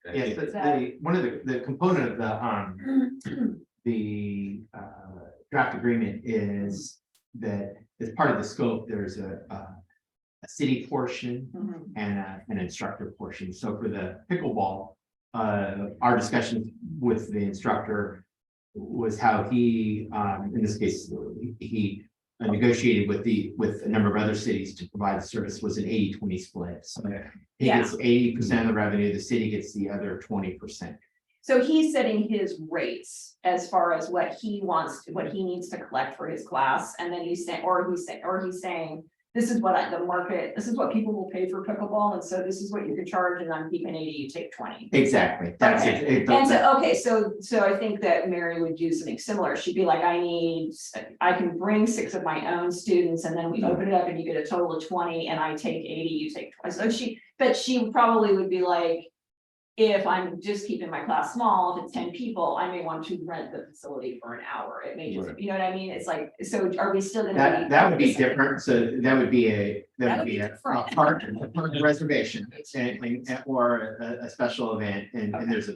I Yes, think- one of the component of the draft agreement is that as part of the scope, there's a city portion Mhm. and an instructor portion. So for the pickleball, our discussion with the instructor was how he, in this case, he negotiated with a number of other cities to provide the service. Was an 80-20 split. So he Yeah. gets 80% of the revenue, the city gets the other 20%. So he's setting his rates as far as what he wants, what he needs to collect for his class, and then he's saying, or he's saying. This is what the market, this is what people will pay for pickleball, and so this is what you can charge, and I'm keeping 80, you take 20. Exactly, that's Okay. it. And so, okay, so I think that Mary would do something similar. She'd be like, I can bring 6 of my own students, and then we open it up and you get a total of 20, and I take 80, you take 20. So but she probably would be like, if I'm just keeping my class small, if it's 10 people, I may want to rent the facility for an hour. It may just, Right. you know what I mean? It's like, so are we still gonna be? That would be different, so that would be a different. park reservation, or a special event, and there's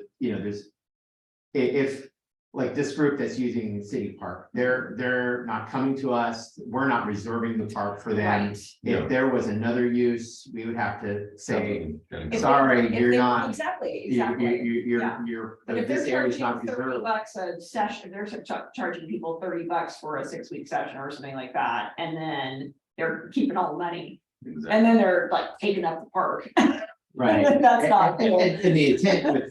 if, like this group that's using City Park, they're not coming to us, we're not reserving the park for them. Right. Yeah. If there was another use, we would have to say, Definitely. If they- sorry, if you're they- not, Exactly, you, exactly. you're, But if this they're area is charging not 30 reserved. bucks a session, they're charging people 30 bucks for a 6-week session or something like that, and then they're keeping all the money, Exactly. and then they're like taking up the park. Right. That's not And- cool. and the intent with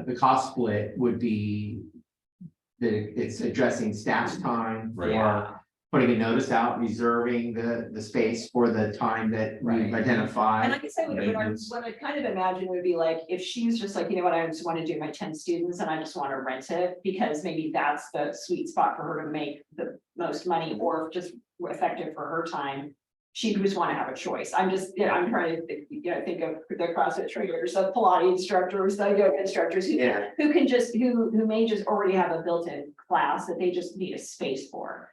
the cost split would be that it's addressing staff's time Right. for putting a notice out, reserving the space for the time that Right. we've And identified. I guess I would, Maintenance. what I kind of imagine would be like, if she's just like, you know what, I just want to do my 10 students and I just want to rent it, because maybe that's the sweet spot for her to make the most money, or just effective for her time. She just want to have a choice. I'm just, I'm trying to, think of the CrossFit trainers, the Pilates instructors, the yoga instructors who Yeah. who can just, who may just already have a built-in class that they just need a space for.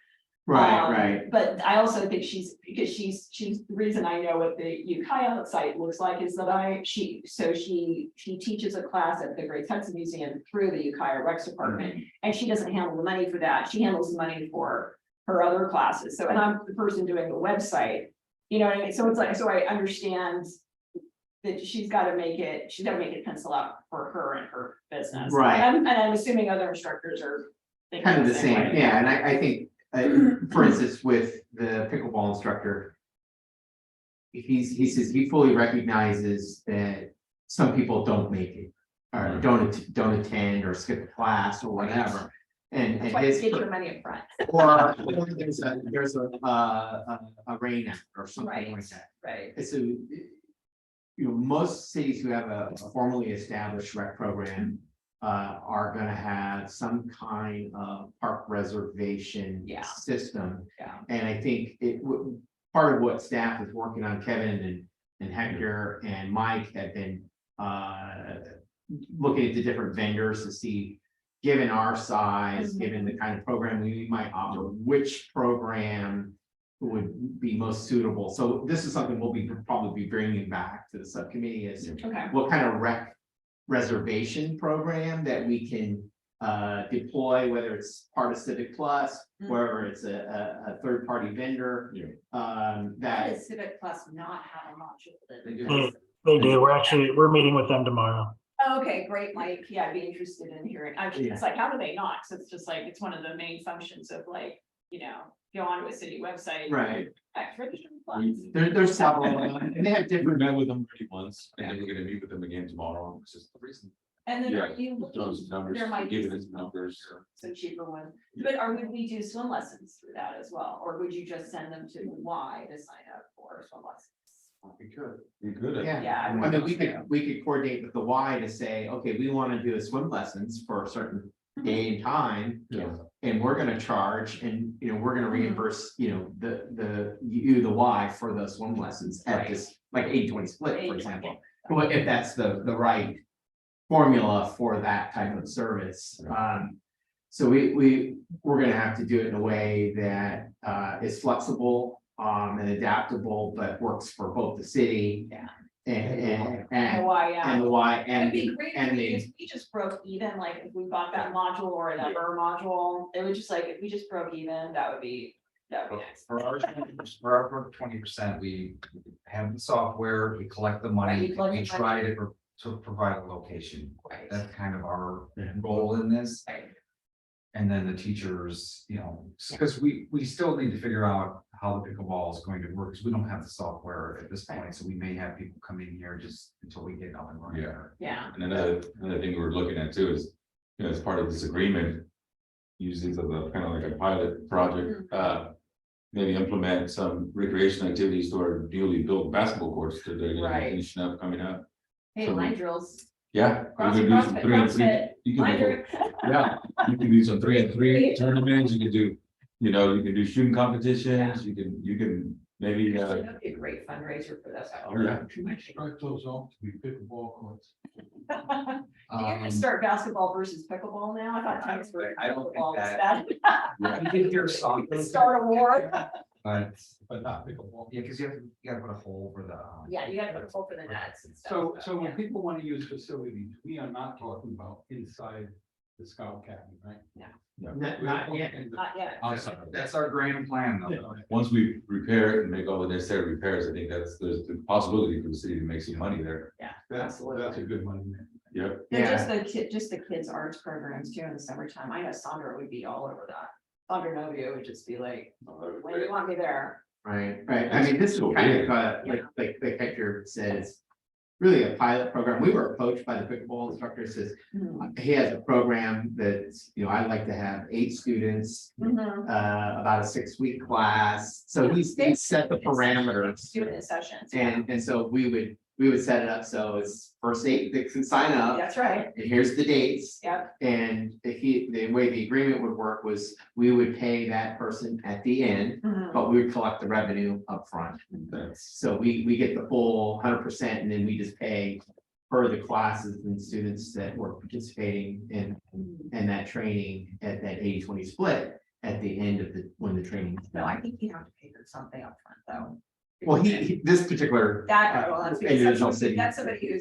Right. But I also think she's the reason I know what the Ukiah site looks like is that she teaches a class at the Great Hudson Museum through the Ukiah Recs Department, and she doesn't handle the money for that. She handles the money for her other classes. So, and I'm the person doing the website, you know what I mean? So it's like, so I understand that she's got to make it pencil out for her and her business. Right. And I'm assuming other instructors are thinking Kind of the same, way. yeah, and I think, for instance, with the pickleball instructor. He says he fully recognizes that some people don't make it, or don't attend or skip a class or whatever. And That's why you his, get your money up front. or there's a rain out or something Right. like that. Right. And so, most cities who have a formally established rec program are gonna have some kind of park reservation Yeah. system. Yeah. And I think part of what staff is working on, Kevin and Hector and Mike have been looking at the different vendors to see, given our size, Mhm. given the kind of program we might offer, which program would be most suitable. So this is something we'll probably be bringing back to the subcommittee is Okay. what kind of reservation program that we can deploy, whether it's part of Civic Plus, Mm. whether it's a third-party vendor. Yeah. How That, does Civic Plus not have a module? that- They do. They do, we're meeting with them tomorrow. Oh, okay, great, Mike. Yeah, I'd be interested in hearing. It's like, how do they not? So it's just like, it's one of the main functions of like, go onto a city website. right, Register Plus. there's several, and they have We different, met with them already once, and then we're gonna meet with them again tomorrow, it's just the reason. And then Yeah, are you those looking, numbers, there might be giving us numbers. some cheaper one, but would we do swim lessons through that as well? Or would you just send them to Y to sign up for swim lessons? We could. We could. yeah. Yeah. I mean, we could coordinate with the Y to say, okay, we want to do a swim lessons for a certain day and time. Yeah. And we're gonna charge and, we're gonna Mhm. reimburse, the Y for those swim lessons at Right. this, like 80-20 split, for 80-20. example. Well, if that's the right formula for that type of service. So we're gonna have to do it in a way that is flexible and adaptable, but works for both the city. Yeah. And And why, yeah. and the Y It'd and be great and if the, we just broke even, like if we bought that module or another module, it would just like, if we just broke even, that would be nice. For our 20%, we have the software, we collect the Right, you money, collect we the try to provide a location. Right. That's kind of our Yeah. role in this. Right. And then the teachers, because we still need to figure out how the pickleball is going to work, because we don't have the software at this point, so we may have people come in here just until we get up and running. Yeah. Yeah, And another thing we're looking at too is, as part of this agreement. Use these as a kind of like a pilot project, maybe implement some recreation activities to our newly built basketball courts that they're gonna be Right. finishing up coming up. hey, So- line drills, Yeah. cross, you can do some CrossFit, 3-on-3. CrossFit, You can line do- drill. Yeah, you can do some 3-on-3 tournaments, you can do, you can do shooting competitions, you can maybe, Actually, that'd be a great fundraiser for this. oh, yeah. Should we strike those off to be pickleball courts? You're gonna start basketball versus pickleball now? I thought tennis were. I don't think pickleball was that- bad. You can hear song. Start a war. But not pickleball. Yeah, because you gotta put a hole for the. Yeah, you gotta put a hole for the nets and stuff. So when yeah. people want to use facilities, we are not talking about inside the scout academy, right? Not yet. Not yet. That's our grand plan, though. Once we repair it and make all the necessary repairs, I think there's the possibility for the city to make some money there. That's a good money. Yep. And Yeah. just the kids' arts programs too in the summertime. I know Sandra would be all over that. Sandra Novio would just be like, when do you want me there? Right, right. I mean, this is kind of, like Hector says, really a pilot program. We were approached by the pickleball instructor, says, he has a program that's, I'd like to have 8 students, Mhm. about a 6-week class. So he set the parameters. Student sessions. Yeah. And so we would set it up, so it's first 8 that can sign up, That's right. and here's the dates. Yep. And the way the agreement would work was, we would pay that person at the end, Mhm. but we would collect the revenue upfront. So we get the full 100%, and then we just pay for the classes and students that were participating in that training at that 80-20 split at the end of when the training. No, I think you have to pay for something upfront though. Well, this particular. Well, that's because individual city. that's somebody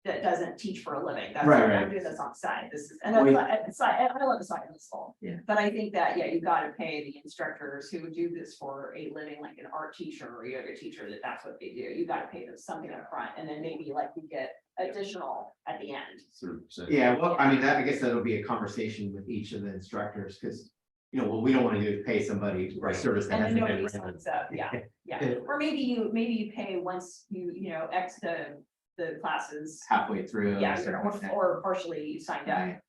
that doesn't teach for a living. That's Right, I'm right. doing this on side. This is, and Well, that's, I love the side of this whole. Yeah. But I think that, yeah, you gotta pay the instructors who do this for a living, like an art teacher or a yoga teacher, that's what they do. You gotta pay them something up front, and then maybe like you get additional at the end. Yeah, well, I mean, I guess that'll be a conversation with each of the instructors, because, what we don't want to do is pay somebody for a service that And then hasn't nobody been signs up, yeah, yeah. Yeah. Or maybe you pay once X the classes. halfway through. Yeah, something like that. or partially you signed up, Right.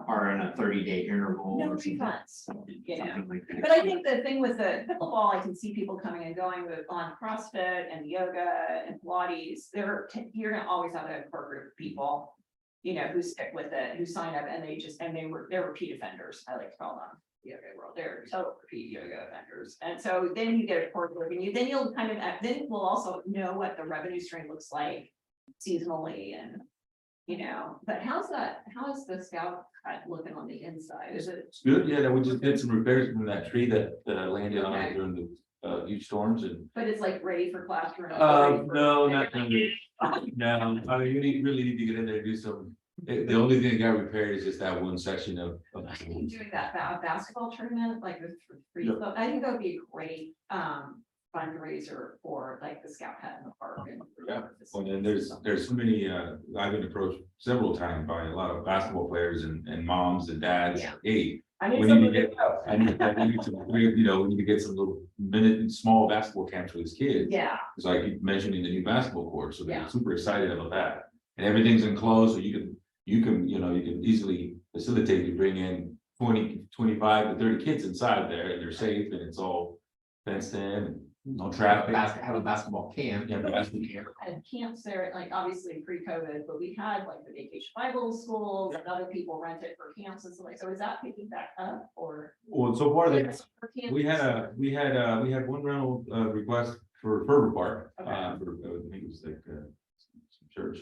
Or in a 30-day interval. no or something. refunds, Something like that. But I think the thing with the pickleball, I can see people coming and going on CrossFit and yoga and Pilates, you're gonna always have a core group of people. Who stick with it, who sign up, and they're repeat offenders, I like to call them. Yoga world, they're total repeat yoga offenders, and so then you get a core group, and then you'll then we'll also know what the revenue stream looks like seasonally and. But how is the scout hut looking on the inside? Is it? It's good, yeah, then we just did some repairs from that tree that landed on Okay. it during the huge storms and. But it's like ready for classroom? No, not really. No, I mean, really need to get in there and do some, the only thing that got repaired is just that one section of. I think doing that basketball tournament, like with free, Yeah. I think that would be a great fundraiser for like the scout hut in the park and. Yeah. Well, then there's so many, I've been approached several times by a lot of basketball players and moms and dads. Yeah. Hey, I need we some need of to the. I need some, we need to get some little small basketball camps for these kids. Yeah, Cause I keep mentioning the new basketball court, so Yeah. they're super excited about that. And everything's enclosed, so you can easily facilitate to bring in 20, 25 to 30 kids inside there, and they're safe, and it's all fenced in, and no traffic. Have a basketball camp. Yeah, the basketball camp. had camps there, like obviously pre-COVID, but we had like the vacation Bible schools and other people rent it for camps and stuff like, so is that picking back up or? Well, so far, For camps? we had one rental, request for Ferber Park, Okay. I think it was like, some church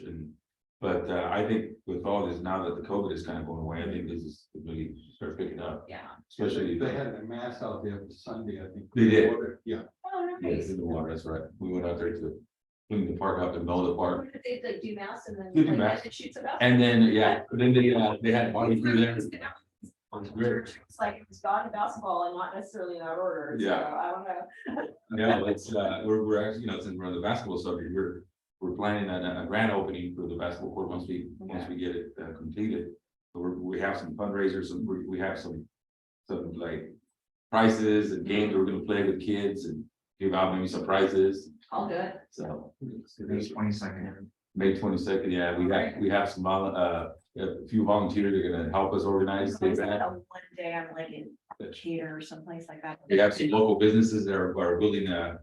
but I think with all this, now that the COVID is kind of going away, I think this is really start picking up, Yeah. especially. They had the mass out there for Sunday, I think. They did. Yeah. Oh, Yes, nice. in the water, that's right. We went out there to clean the park up and mow the park. Or did they like do mass and then? They do like, mass. and shoots about? And then, then they had body through there. It's like it's gone to basketball and not necessarily in that order. So Yeah. I don't know. Yeah, let's, we're actually, since we're on the basketball subject, we're planning a grand opening for the basketball court once we get it completed. So we have some fundraisers and we have some some like prizes and games we're gonna play with kids and give out maybe some prizes, I'll do it. so. May 22nd. May 22nd, yeah, we have some, a few volunteers that are gonna help us organize the Always like event. a one day I'm like in theater or someplace like that. We have some local businesses that are willing to,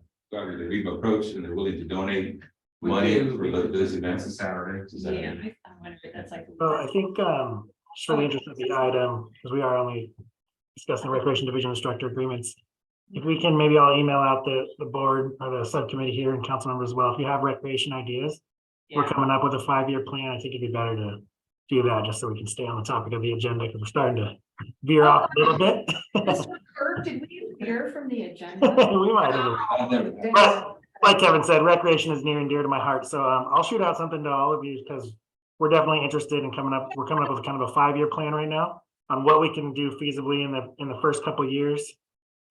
we've approached and they're willing to donate money for this event. It's a Saturday. Yeah, I wonder if that's like. Well, I think, just for the interest of the item, because we are only discussing recreation division instructor agreements. If we can, maybe I'll email out the board or the subcommittee here and council members as well. If you have recreation ideas, we're coming up with a 5-year plan. I think it'd be better to do that just so we can stay on the topic of the agenda because we're starting to veer off a little bit. Kurt, did we hear from the agenda? We might have. But like Kevin said, recreation is near and dear to my heart. So I'll shoot out something to all of you because we're definitely interested in coming up. We're coming up with kind of a 5-year plan right now on what we can do feasibly in the first couple of years.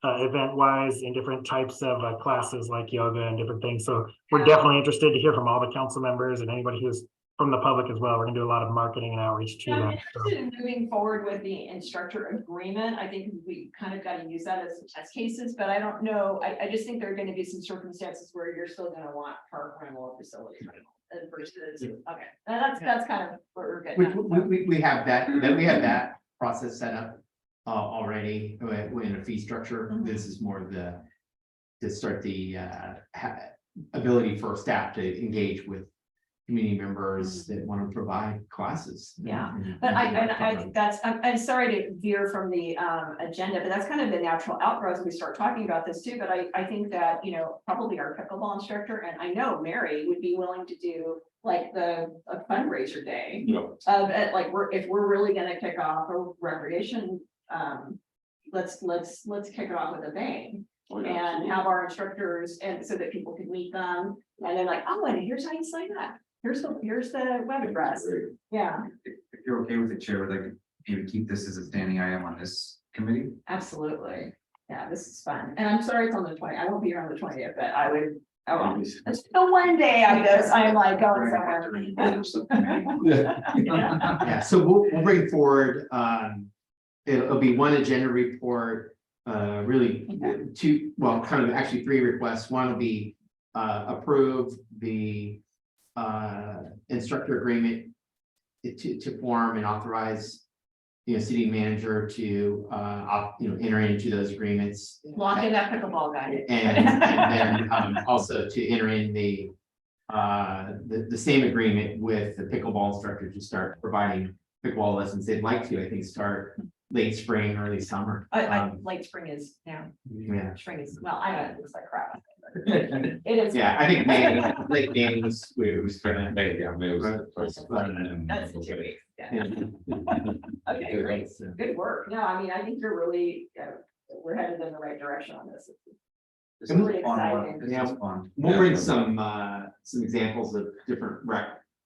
Event wise in different types of classes like yoga and different things. So we're definitely interested to hear from all the council members and anybody who's from the public as well. We're gonna do a lot of marketing and outreach to Yeah, I'm that. So, interested in moving forward with the instructor agreement. I think we kind of got to use that as some test cases, but I don't know. I just think there are going to be some circumstances where you're still going to want park rental or facility rental versus, okay. That's kind of what we're getting at. We have that process set up already in a fee structure. Mhm. This is more to start the ability for staff to engage with community members that want to provide classes. Yeah, And- But I and- think that's, I'm sorry to veer from the agenda, but that's kind of the natural outgrowth when we start talking about this too. But I think that, probably our pickleball instructor, and I know Mary would be willing to do like a fundraiser day. Yeah. Like if we're really gonna kick off a recreation, let's kick it off with a bang. And have our instructors and so that people can meet them. And they're like, oh, and here's how you sign up. Here's the web address. Yeah, If you're okay with it, Chair, would like you to keep this as a standing item on this committee? absolutely. Yeah, this is fun. And I'm sorry it's on the 20th. I won't be here on the 20th, but I would, it's the one day I guess I'm like going somewhere. Yeah. Yeah, so we'll bring forward, it'll be one agenda report, really two, well, kind of actually 3 requests. One will be approve the instructor agreement to form and authorize, city manager to, enter into those agreements. Lock in that pickleball guy. And then also to enter in the same agreement with the pickleball instructor to start providing pickleball lessons. They'd like to, I think, start late spring, early summer. Late spring is, Yeah, spring is, well, I know it looks like crap. It is. yeah, I think May, late May was, May, yeah, May was the first. That's in 2 weeks. Yeah. Okay, great. Good work. No, I mean, I think you're really, we're headed in the right direction on this. This It's is really fun. exciting. This Yeah. is fun. we'll bring some examples of different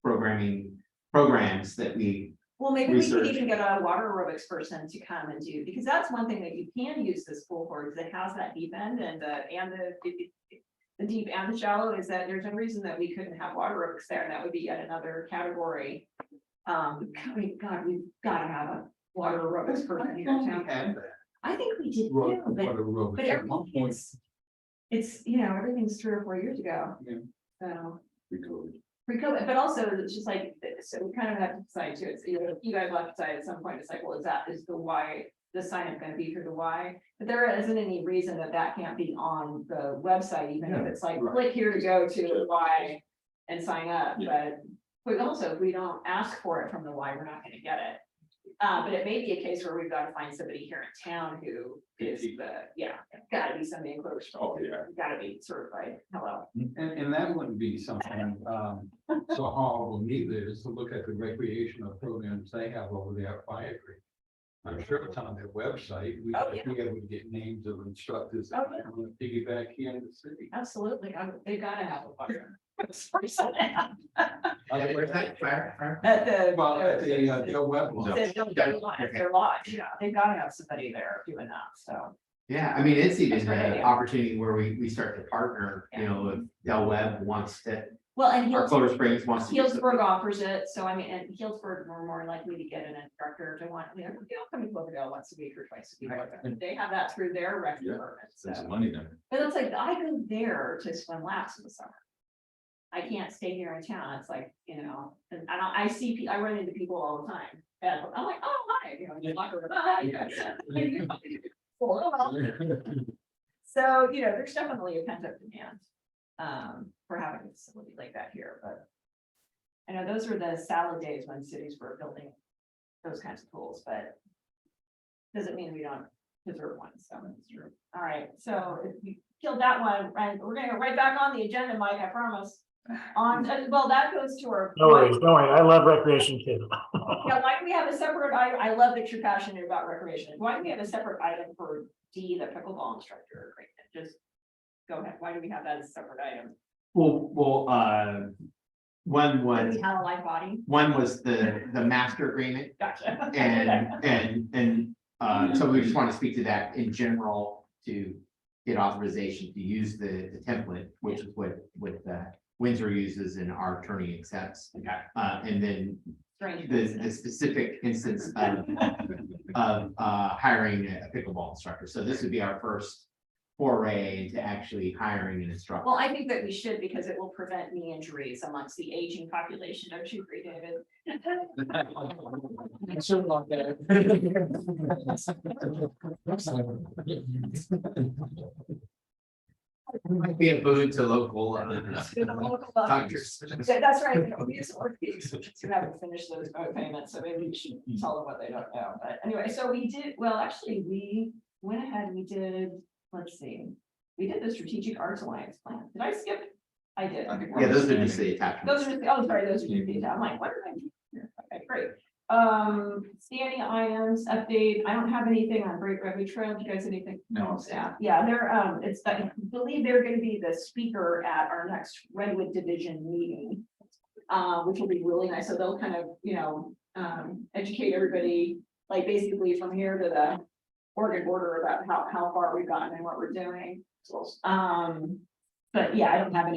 programs that we, Well, maybe we Research. could even get a water aerobics person to come and do, because that's one thing that you can use this pool for, is it has that deep end and the deep and the shallow, is that there's no reason that we couldn't have water aerobics there, and that would be yet another category. God, we've gotta have a water aerobics person here in town. I think we did too, but everything it's, everything's 3 or 4 years ago. Yeah. So. Pre-COVID, but also it's just like, so we kind of have to decide too, it's, you guys will have to decide at some point, it's like, well, is the Y, the sign up gonna be through the Y? But there isn't any reason that can't be on the website, even if it's like, click here to go to the Y and sign up, but also, if we don't ask for it from the Y, we're not gonna get it. But it may be a case where we've got to find somebody here in town who is gotta be somebody in Cloverdale. Oh, yeah. Gotta be certified, hello. And that wouldn't be something so horrible either, is to look at the recreational programs they have over there at Fire Creek. I'm sure it's on their website. We Oh, should be able to get names of instructors Oh, that want to piggyback here in the city. Absolutely, they gotta have a water. At where's that? Fire? the. Well, at their web. Their lodge, they've gotta have somebody there doing that, so. Yeah, I mean, it's even That's a great an idea. opportunity where we start to partner, if Del Webb wants to Well, and Or Clover Springs wants to. do something. Healdsburg offers it, so I mean, and Healdsburg, we're more likely to get an instructor to want, come to Cloverdale once a week or twice a week. Right. They have that through their rec Yeah. department, Spend some so. money there. But it's like, I go there to swim laps in the summer. I can't stay here in town, it's like, and I see, I run into people all the time, and I'm like, oh, hi, just walk over, hi. So, there's definitely a pent up demand, for having a facility like that here, but. I know those were the salad days when cities were building those kinds of pools, but. Doesn't mean we don't deserve one, so that's true. All right, so if we killed that one, right, we're gonna go right back on the agenda, Mike, I promise. Well, that goes to our. No worries, don't worry. I love recreation too. Yeah, why do we have a separate, I love that you're passionate about recreation. Why do we have a separate item for D, the pickleball instructor agreement? Just go ahead. Why do we have that as a separate item? Well, one Do was, we have a live body? the master agreement. Gotcha. And so we just want to speak to that in general to get authorization to use the template, which is what Windsor uses and our attorney accepts. Okay. And then Strange. the specific instance of hiring a pickleball instructor. So this would be our first foray into actually hiring an instructor. Well, I think that we should, because it will prevent knee injuries amongst the aging population. Don't you agree, David? Might be a boon to local doctors. That's right. We use orthopedics, who haven't finished those payments, so maybe we should tell them what they don't know. But anyway, so we did, well, actually, we went ahead, we did, let's see. We did the Strategic Arts Alliance plan. Did I skip it? I did. Yeah, those are just the attachments. Those are, sorry, those are just the, I'm like, what did I do here? Okay, great. Standing items, update. I don't have anything on Great Redwood Trail. Do you guys have anything? No. Staff. Yeah, they're, I believe they're gonna be the speaker at our next Redwood Division meeting. Which will be really nice. So they'll kind of, educate everybody, like basically from here to the Oregon border about how far we've gotten and what we're doing. But yeah, I don't have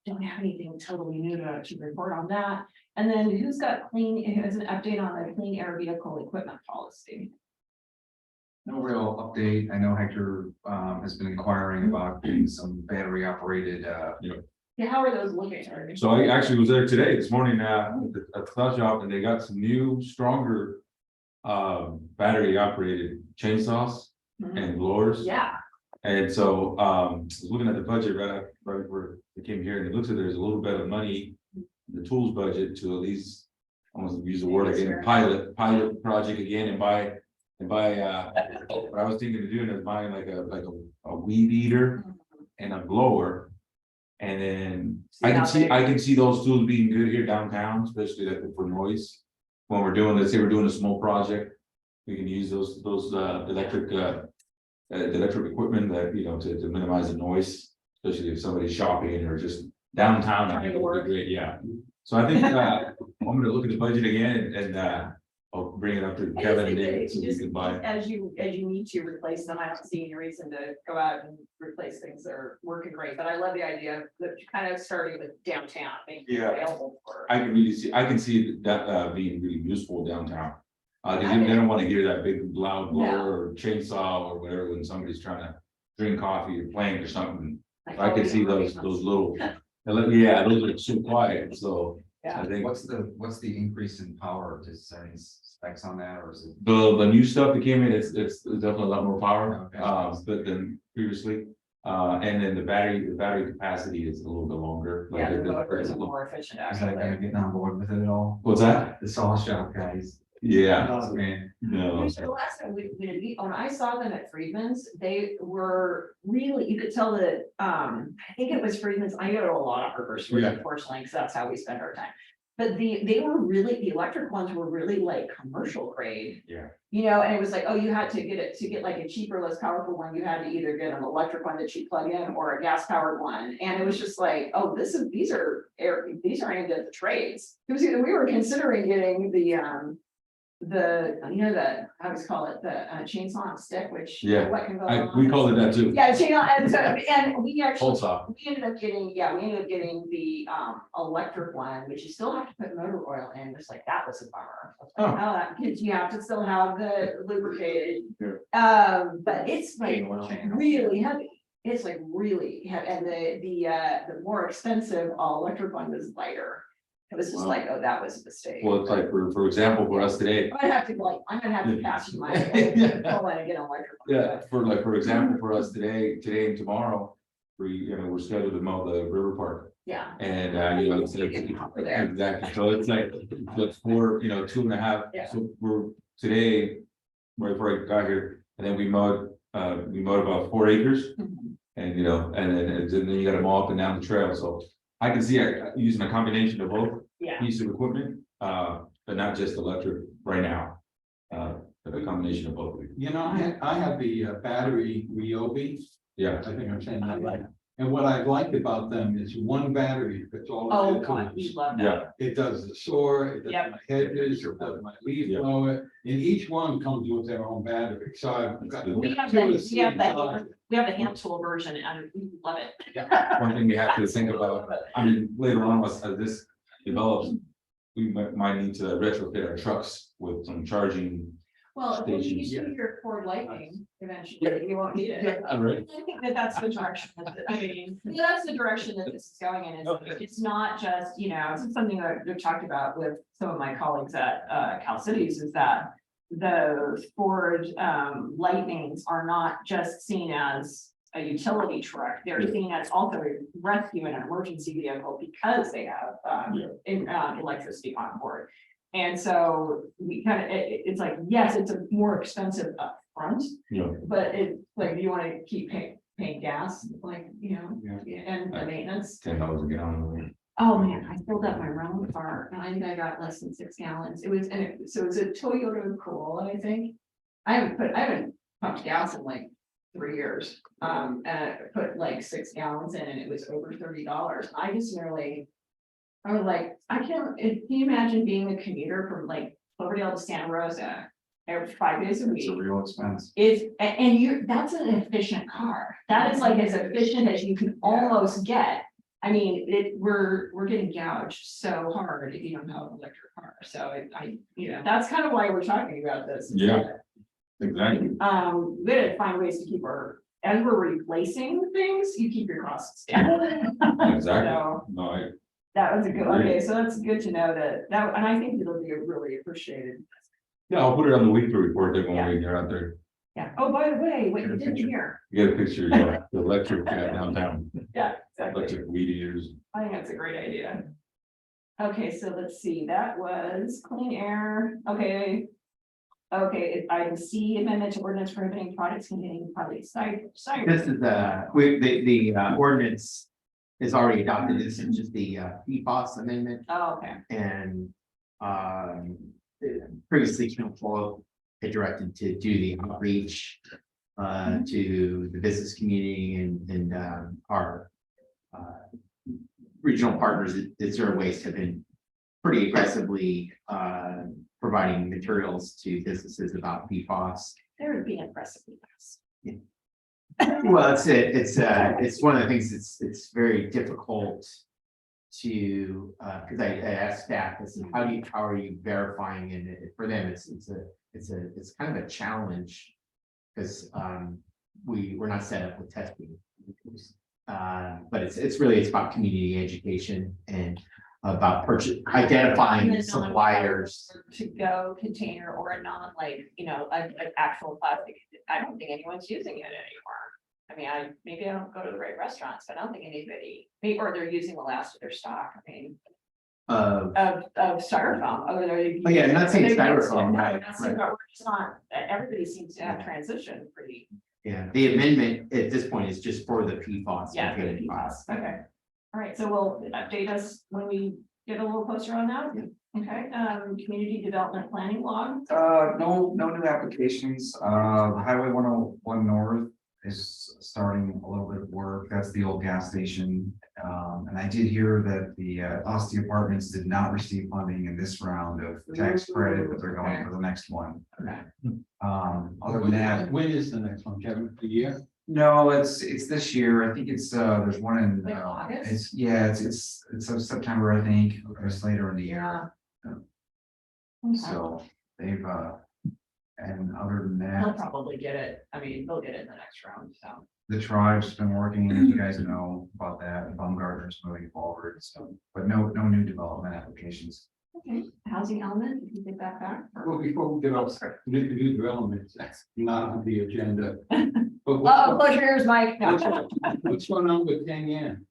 don't have anything totally new to report on that. And then who's got who has an update on the clean air vehicle equipment policy? No real update. I know Hector has been inquiring about getting some battery operated Yeah, how are those looking? So I actually was there today, this morning, at the cloud shop, and they got some new, stronger. Battery operated chainsaws and blowers. Yeah, And so, I was looking at the budget right before we came here, and it looks like there's a little bit of money. In the tools budget to at least, I want to use the word again, pilot project again and buy. What I was thinking of doing is buying like a weed eater and a blower. And then I can see those tools being good here downtown, especially like for noise. When we're doing, let's say we're doing a small project, we can use those electric equipment that, to minimize the noise, especially if somebody's shopping or just downtown. I think it would be great, yeah. So I think, I'm gonna look at the budget again and, I'll bring it up to Kevin and David so we can buy. as you need to replace them, I don't see any reason to go out and replace things that are working great, but I love the idea that you kind of starting with downtown, making it available for. I can see that being really useful downtown. They don't want to hear that big loud blower or chainsaw or whatever when somebody's trying to drink coffee or playing or something. I can see those little, yeah, those are so quiet, so. Yeah. I think what's the increase in power? Is there any specs on that, or is it? the new stuff that came in, it's definitely a lot more power, Okay. but than previously. And then the battery capacity is a little bit longer. Yeah, the Like, motor is more efficient, Is that actually. gonna get on board with it at all? What's that? The saw shop guys. Yeah, Oh, man. no, The last time when I saw them at Friedman's, they were really, you could tell that, I think it was Friedman's, I go to a lot of burger stores, Yeah. unfortunately, because that's how we spend our time. But they were really, the electric ones were really like commercial grade. Yeah. And it was like, oh, you had to get like a cheaper, less powerful one, you had to either get an electric one that you plug in or a gas powered one. And it was just like, oh, these are aimed at the trades. It was either we were considering getting the the, I always call it the chainsaw on a stick, which. Yeah, What can go wrong? we call it that too. Yeah, chainsaw, and so, and we actually. Pulse off. We ended up getting the electric one, which you still have to put motor oil in, just like that was a bummer. I was like, Oh. oh, that, because you have to still have the lubricated. Sure. But it's like Chain oil. really heavy. It's like really heavy, and the more expensive electric one was lighter. It was just Wow. like, oh, that was a mistake. Well, it's like, for example, for us today, I'm gonna have to pass you my, Yeah. pull in and get an electric one. yeah, for example, for us today and tomorrow, we're scheduled to mow the river park. Yeah. And, it's Over there. exactly, so it's like, it's 4, 2.5, Yeah. so we're today, right before I got here, and then we mowed about 4 acres. Mhm. And, then you gotta mow up and down the trail, so I can see using a combination of both Yeah. pieces of equipment, but not just electric right now. But a combination of both, You know, I have the battery Ryobi, yeah. I think I'm saying that right. And what I like about them is one battery fits all Oh, of the God, we tools. love that. Yeah, It does the soar, it does Yep. my hedges, it does my leaf Yeah. blower, and each one comes with their own battery, so I've got. We have two the, of we have same the, size. we have the hand tool version and we love it. one thing we have to think about, I mean, later on, as this develops, we might need to retrofit our trucks with some charging. Well, when you Stations. do your Ford Lightning, eventually, Yeah. you won't need it. Yeah, right. I think that that's the direction, that's the direction that this is going in, it's not just, this is something that I've talked about with some of my colleagues at Cal Cities, is that the Ford Lightnings are not just seen as a utility truck, they're seen as also a rescue and an emergency vehicle because they have electricity on board. And so we kind of, it's like, yes, it's a more expensive upfront, Yeah. but it's like, you want to keep paying gas, like, and the maintenance. $10 a gallon. Oh, man, I filled up my rental car and I think I got less than 6 gallons. So it's a Toyota Corolla, I think. I haven't pumped gas in like 3 years. And I put like 6 gallons in and it was over $30. I just I was like, can you imagine being a commuter from like Cloverdale to Santa Rosa every 5 days a It's a week? real expense. That's an efficient car. That is like as efficient as you can almost get. I mean, we're getting gouged so hard if you don't have an electric car. So that's kind of why we're talking about this. Yeah. Exactly. We gotta find ways to keep as we're replacing things, you keep your costs down. Exactly. So No, that was a good, Agreed. okay, so that's good to know that, and I think it'll be really appreciated. yeah, I'll put it on the weekly report that Yeah. when we're out there, Yeah, oh, by the way, what you Get a didn't picture. hear, you get a picture, yeah, the electric downtown, yeah, exactly, electric weed eaters. I think that's a great idea. Okay, so let's see, that was clean air, okay. Okay, item C, amendment to ordinance prohibiting products containing probably cider. This is the ordinance is already adopted. This is just the PFAS amendment Oh, okay, and previously council had directed to do the outreach to the business community and our regional partners at Zero Waste have been pretty aggressively providing materials to businesses about PFAS. there would be impressively fast. Well, it's one of the things it's very difficult to, because I asked staff, I said, how are you verifying? And for them, it's kind of a challenge. Because we're not set up with testing. But it's about community education and about identifying suppliers. To go container or a non, like, an actual plastic, I don't think anyone's using it anymore. I mean, maybe I don't go to the right restaurants, but I don't think anybody, or they're using the last of their stock, I mean, of styrofoam. Oh, yeah, not saying styrofoam, right, But we're just not, everybody seems to have transitioned pretty, Yeah, the amendment at this point is just for the PFAS. yeah, for the PFAS. Okay. All right, so we'll update us when we get a little closer on that. Okay, community development planning log. No new applications. Highway 101 North is starting a little bit of work. That's the old gas station And I did hear that the Austin Apartments did not receive funding in this round of tax credit, but they're going for the next one. Okay. Other than that, When is the next one, Kevin? A year? no, it's this year. I think it's there's one in Like August? it's September, I think, or it's later in the year. Okay. So they've and other than They'll that, probably get it. I mean, they'll get it in the next round, so. the tribe's been working, as you guys know about that, Baumgartner's moving forward, so, but no new development applications. Okay, housing element, you can take that back. Well, before we get off, new developments, that's not on the agenda. But Oh, close your ears, Mike. No. what's going on with Tang Yan?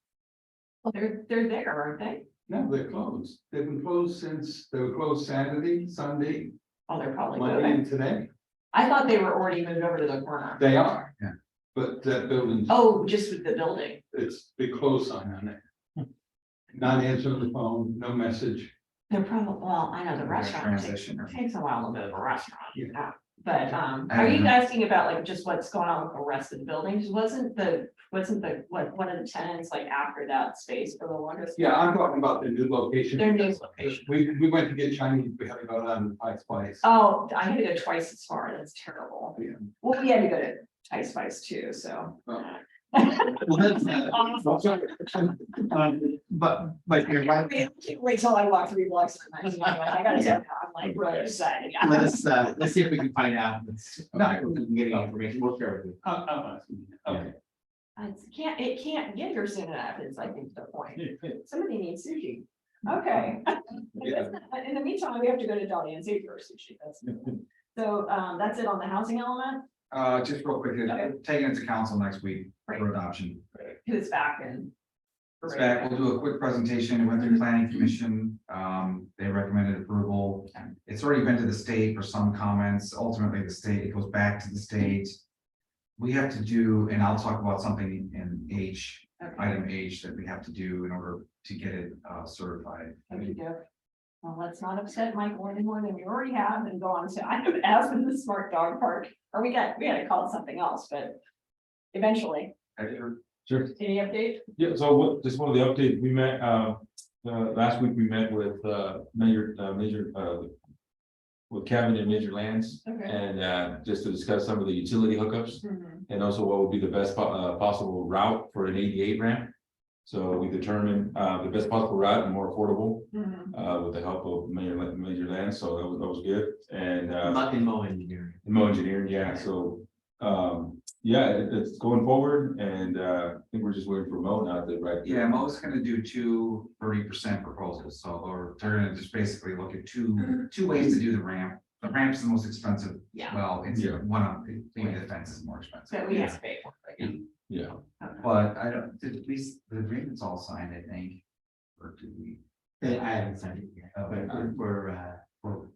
Well, they're there, aren't they? No, they're closed. They've been closed since, they were closed Saturday, Sunday, Oh, they're probably Monday moving. and today. I thought they were already moved over to the corner. They are. Yeah. But that building's, Oh, just with the building. it's the close sign on it. Not answering the phone, no message. They're probably, well, I know the They're restaurant transition or- takes a while to move a restaurant. Yeah. But, I are you don't know. asking about like just what's going on with the rest of the buildings? Wasn't what, one of the tenants like after that space for the longest? Yeah, I'm talking about the new location. Their new location. We went to get Chinese, we had to go down to Pike's Place. Oh, I had to go twice as far. That's terrible. Yeah. Well, we had to go to Tice Spice too, so. Oh. Well, that's, but you're right. Wait till I walk 3 blocks at night. I gotta tell you, I'm like really excited. Let's see if we can find out. Not getting information, we'll share with you. Okay. It can't get here soon enough, is I think the point. Somebody needs sushi. Okay. In the meantime, we have to go to Dolly and see for sushi. So, that's it on the housing element, Just real quick, taking it to council next week for adoption. who's back and. It's back, we'll do a quick presentation, it went through planning commission, they recommended approval. It's already been to the state for some comments, ultimately the state, it goes back to the state. We have to do, and I'll talk about something in H, Okay. item H that we have to do in order to get it certified. Okay, well, let's not upset Michael anymore than we already have and go on to item F in the smart dog park, or we had to call it something else, but eventually, Sure. any update? Yeah, so what, just one of the updates, we met, last week we met with, with Kevin and Major Lands, Okay. and, just to discuss some of the utility hookups, Mhm. and also what would be the best, possible route for an ADA ramp. So we determined, the best possible route and more affordable, Mhm. with the help of Major Lands, so that was good, and, In Mo Engineering. Mo Engineering, yeah, so, yeah, it's going forward, and, I think we're just waiting for Mo now to write. Yeah, Mo's gonna do 2 30% proposals, so, or they're gonna just basically look at two ways to do the ramp. The ramp's the most expensive, Yeah, well, it's Yeah. one of, the fence is more expensive. that we have to pay for, like, Yeah, But I don't, at least the agreement's all signed, I think, or did we? I haven't signed it yet, but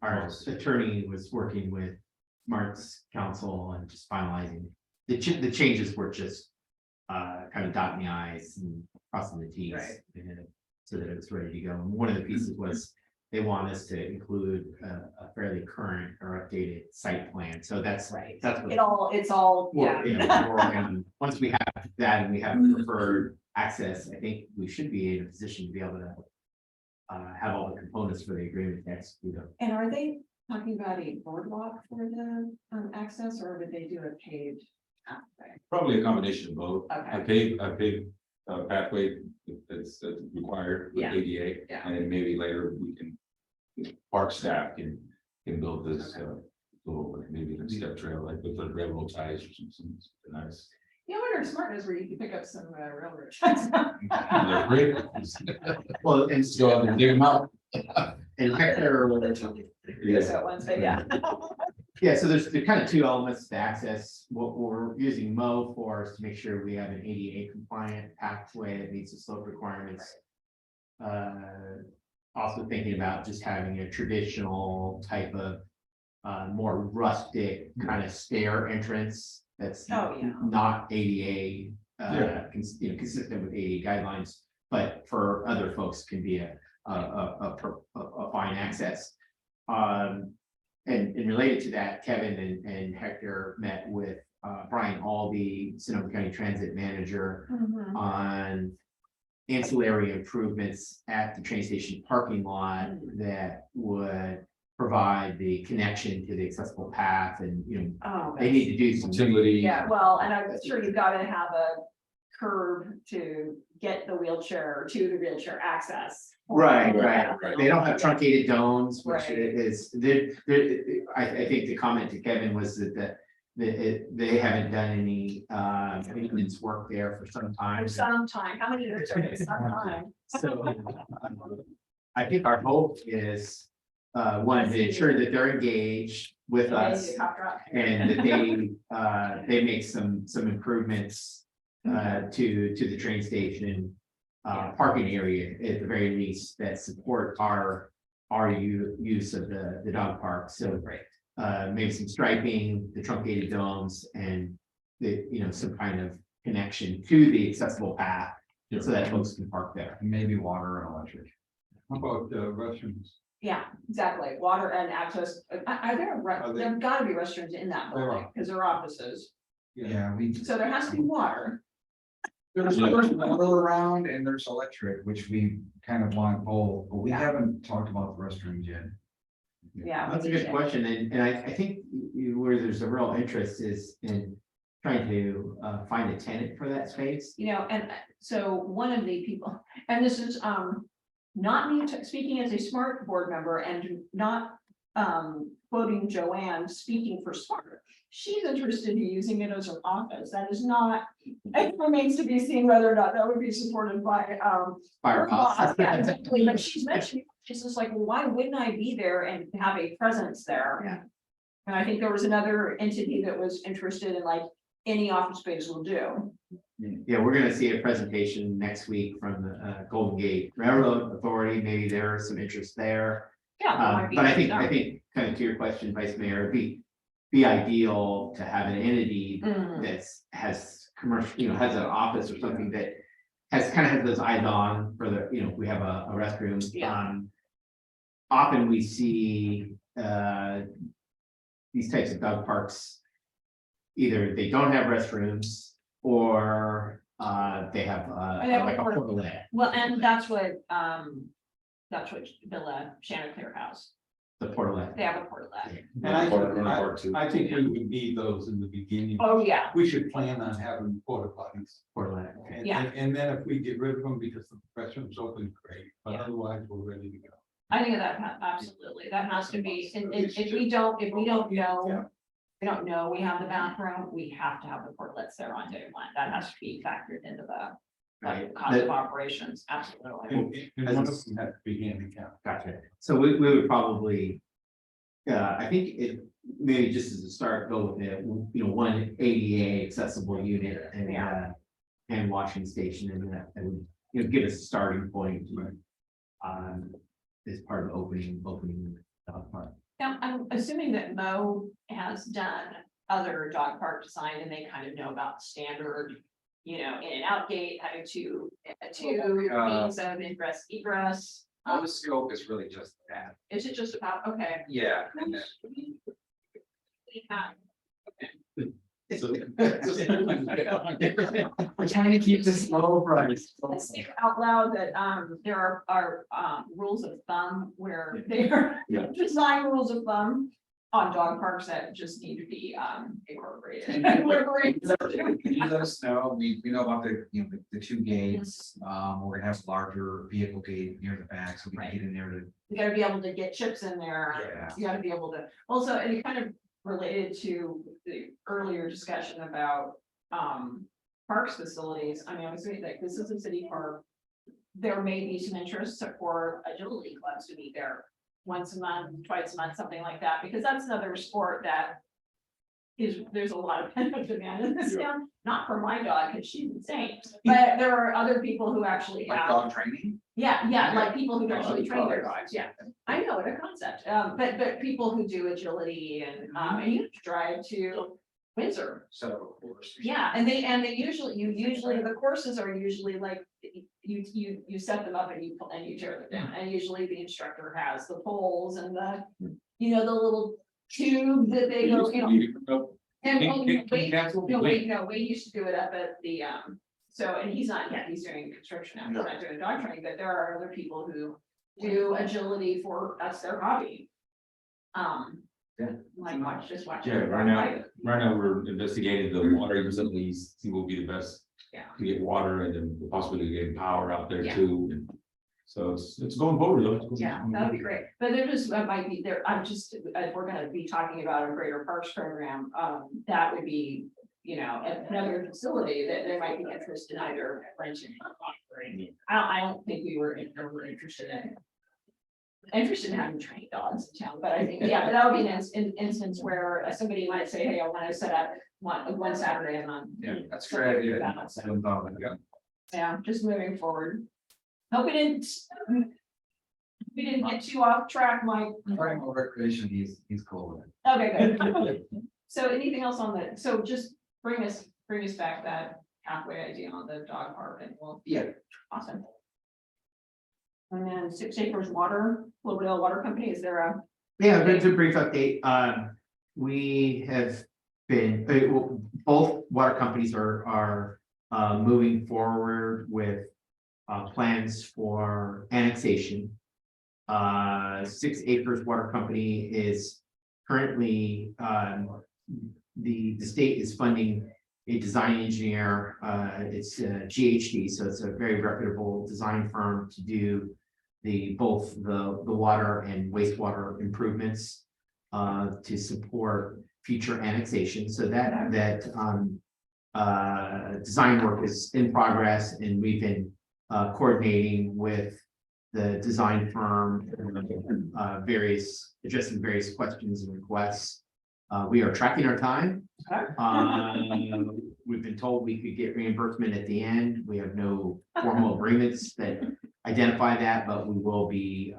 our attorney was working with Mark's counsel and just finalizing. The changes were just kind of dotting the i's and crossing the t's. Right. So that it's ready to go. And one of the pieces was they want us to include a fairly current or updated site plan. So that's right. that's what. It's all, yeah. We're working on. Once we have that and we have preferred access, I think we should be in a position to be able to have all the components for the agreement to execute them. And are they talking about a boardwalk for the access, or did they do a paved pathway? probably a combination of both. Okay. A paved pathway that's required with Yeah. ADA, Yeah. and then maybe later we can, park staff can build this, little, maybe a step trail, like with the railroad ties or something nice. You know what our smart is where you can pick up some railroad tracks. And they're great. Well, and Let's go out there and dig them out. and Hector, Yes, at once, but yeah. yeah, so there's kind of two elements to access. What we're using Mo for is to make sure we have an ADA compliant pathway that meets the slope requirements. Also thinking about just having a traditional type of more rustic kind of stair entrance that's Oh, yeah. not ADA, Yeah. consistent with ADA guidelines, but for other folks can be a fine access. And related to that, Kevin and Hector met with Brian Albee, Sonoma County Transit Manager, Mhm. on ancillary improvements at the train station parking lot that would provide the connection to the accessible path and, Oh, they need to do some. Utility. yeah, well, and I'm sure you've got to have a curb to get the wheelchair to the wheelchair access. Right, Yeah. right. They don't have truncated domes, which Right. is, I think the comment to Kevin was that they haven't done any maintenance work there for some time. For some time, how many years? Some time. So I think our hope is, one, to ensure that they're engaged with us and that they make some improvements to the train station parking area at the very least that support our use of the dog park. So maybe some striping, the truncated domes and some kind of connection to the accessible path so that folks can park there. Maybe water and electric. How about restrooms? Yeah, exactly. Water and access. Are they- There've got to be restrooms in that There building are. because they're offices. Yeah, we. So there has to be water. There's water around and there's electric, which we kind of want both, but we haven't talked about the restrooms yet. Yeah. That's a good question, and I think where there's a real interest is in trying to find a tenant for that space. And so one of the people, and this is not me speaking as a SMART board member and not quoting Joanne speaking for SMART. She's interested in using it as her office. That is not, it remains to be seen whether or not that would be supported by her boss. Yeah, exactly. But she's mentioned, she's just like, well, why wouldn't I be there and have a presence there? Yeah. And I think there was another entity that was interested in like any office space will do. Yeah, we're gonna see a presentation next week from the Golden Gate Railroad Authority. Maybe there is some interest there. Yeah. that might be- But I think kind of to your question, Vice Mayor, it'd be ideal to have an entity Mm. has commercial, has an office or something that has kind of has those eyes on for the, we have a restroom. Yeah. Often we see these types of dog parks, either they don't have restrooms or they have like a portalet. Well, and that's what Villa Chanticleer House, The portalet. they have a portalet. And I think we would need those in the beginning. Oh, yeah, We should plan on having porta potties. Portalet. And then if we get rid of them because the restroom's open, great, but Yeah. otherwise we're ready to go. I think that absolutely, that has to be, and if we don't know. We don't know, we have the bathroom, we have to have the portlets there on day one, that has to be factored into the Right. cost of operations, absolutely. And one of them has to be handicapped. Gotcha. So we would probably, I think it, maybe just as a start, go with it, one ADA accessible unit and hand washing station and that would, give us a starting point. As part of opening the dog park. Now, I'm assuming that Mo has done other dog park design and they kind of know about standard, in and out gate, having two means of ingress, egress. The scope is really just that. Is it just about, okay. Yeah. We're trying to keep this low price. Let's say out loud that there are rules of thumb where there Yeah. are design rules of thumb on dog parks that just need to be incorporated. You let us know, we know about the two gates, we're gonna have a larger vehicle gate near the back, so we can get in there to. You gotta be able to get chips in there. Yeah. You gotta be able to, also, and you kind of related to the earlier discussion about parks facilities. I mean, obviously, like, this is a city park. There may be some interest for agility clubs to be there once a month, twice a month, something like that, because that's another sport that there's a lot of pent-up demand in this town, not for my dog, because she's insane, but there are other people who actually Like have. dog training? Yeah, like people who Oh, actually that's train their probably dogs, yeah. I know, what a concept, but people who do agility and you have to drive to Windsor. So, of course. Yeah, and they usually, the courses are usually like, you set them up and you tear them down, and usually the instructor has the poles and the little tube that they go, and King wait, Castle? no, wait, used to do it up at the So, and he's not, he's doing construction now, he's not doing dog training, but there are other people who do agility that's their hobby. Yeah. Like just watch. Yeah, right now we're investigating the water utilities, see what will be the best. Yeah. To get water and then the possibility of getting power out there Yeah. too. And so it's going forward though. Yeah, that'd be great, but there just, that might be there, if we're gonna be talking about a greater parks program, that would be. Another facility that there might be interest in either renting or operating. I don't think we were interested in having trained dogs in town, but I think, but that would be an instance where somebody might say, hey, I want to set up one Saturday a month. Yeah, that's a great idea. So, yeah, just moving forward. Hope we didn't get too off track, Mike. Right, more recreation, he's cool with it. Okay, good. So anything else on that? So just bring us back that halfway idea on the dog park and we'll. Yeah. Awesome. And then 6 acres water, Cloverdale Water Company, is there a? Yeah, it's a brief update. We have been, both water companies are moving forward with plans for annexation. 6 acres water company is currently, the state is funding a design engineer, it's GHD, so it's a very reputable design firm to do both the water and wastewater improvements to support future annexation. So that design work is in progress, and we've been coordinating with the design firm, addressing various questions and requests. We are tracking our time. We've been told we could get reimbursement at the end. We have no formal agreements that identify that, but we will be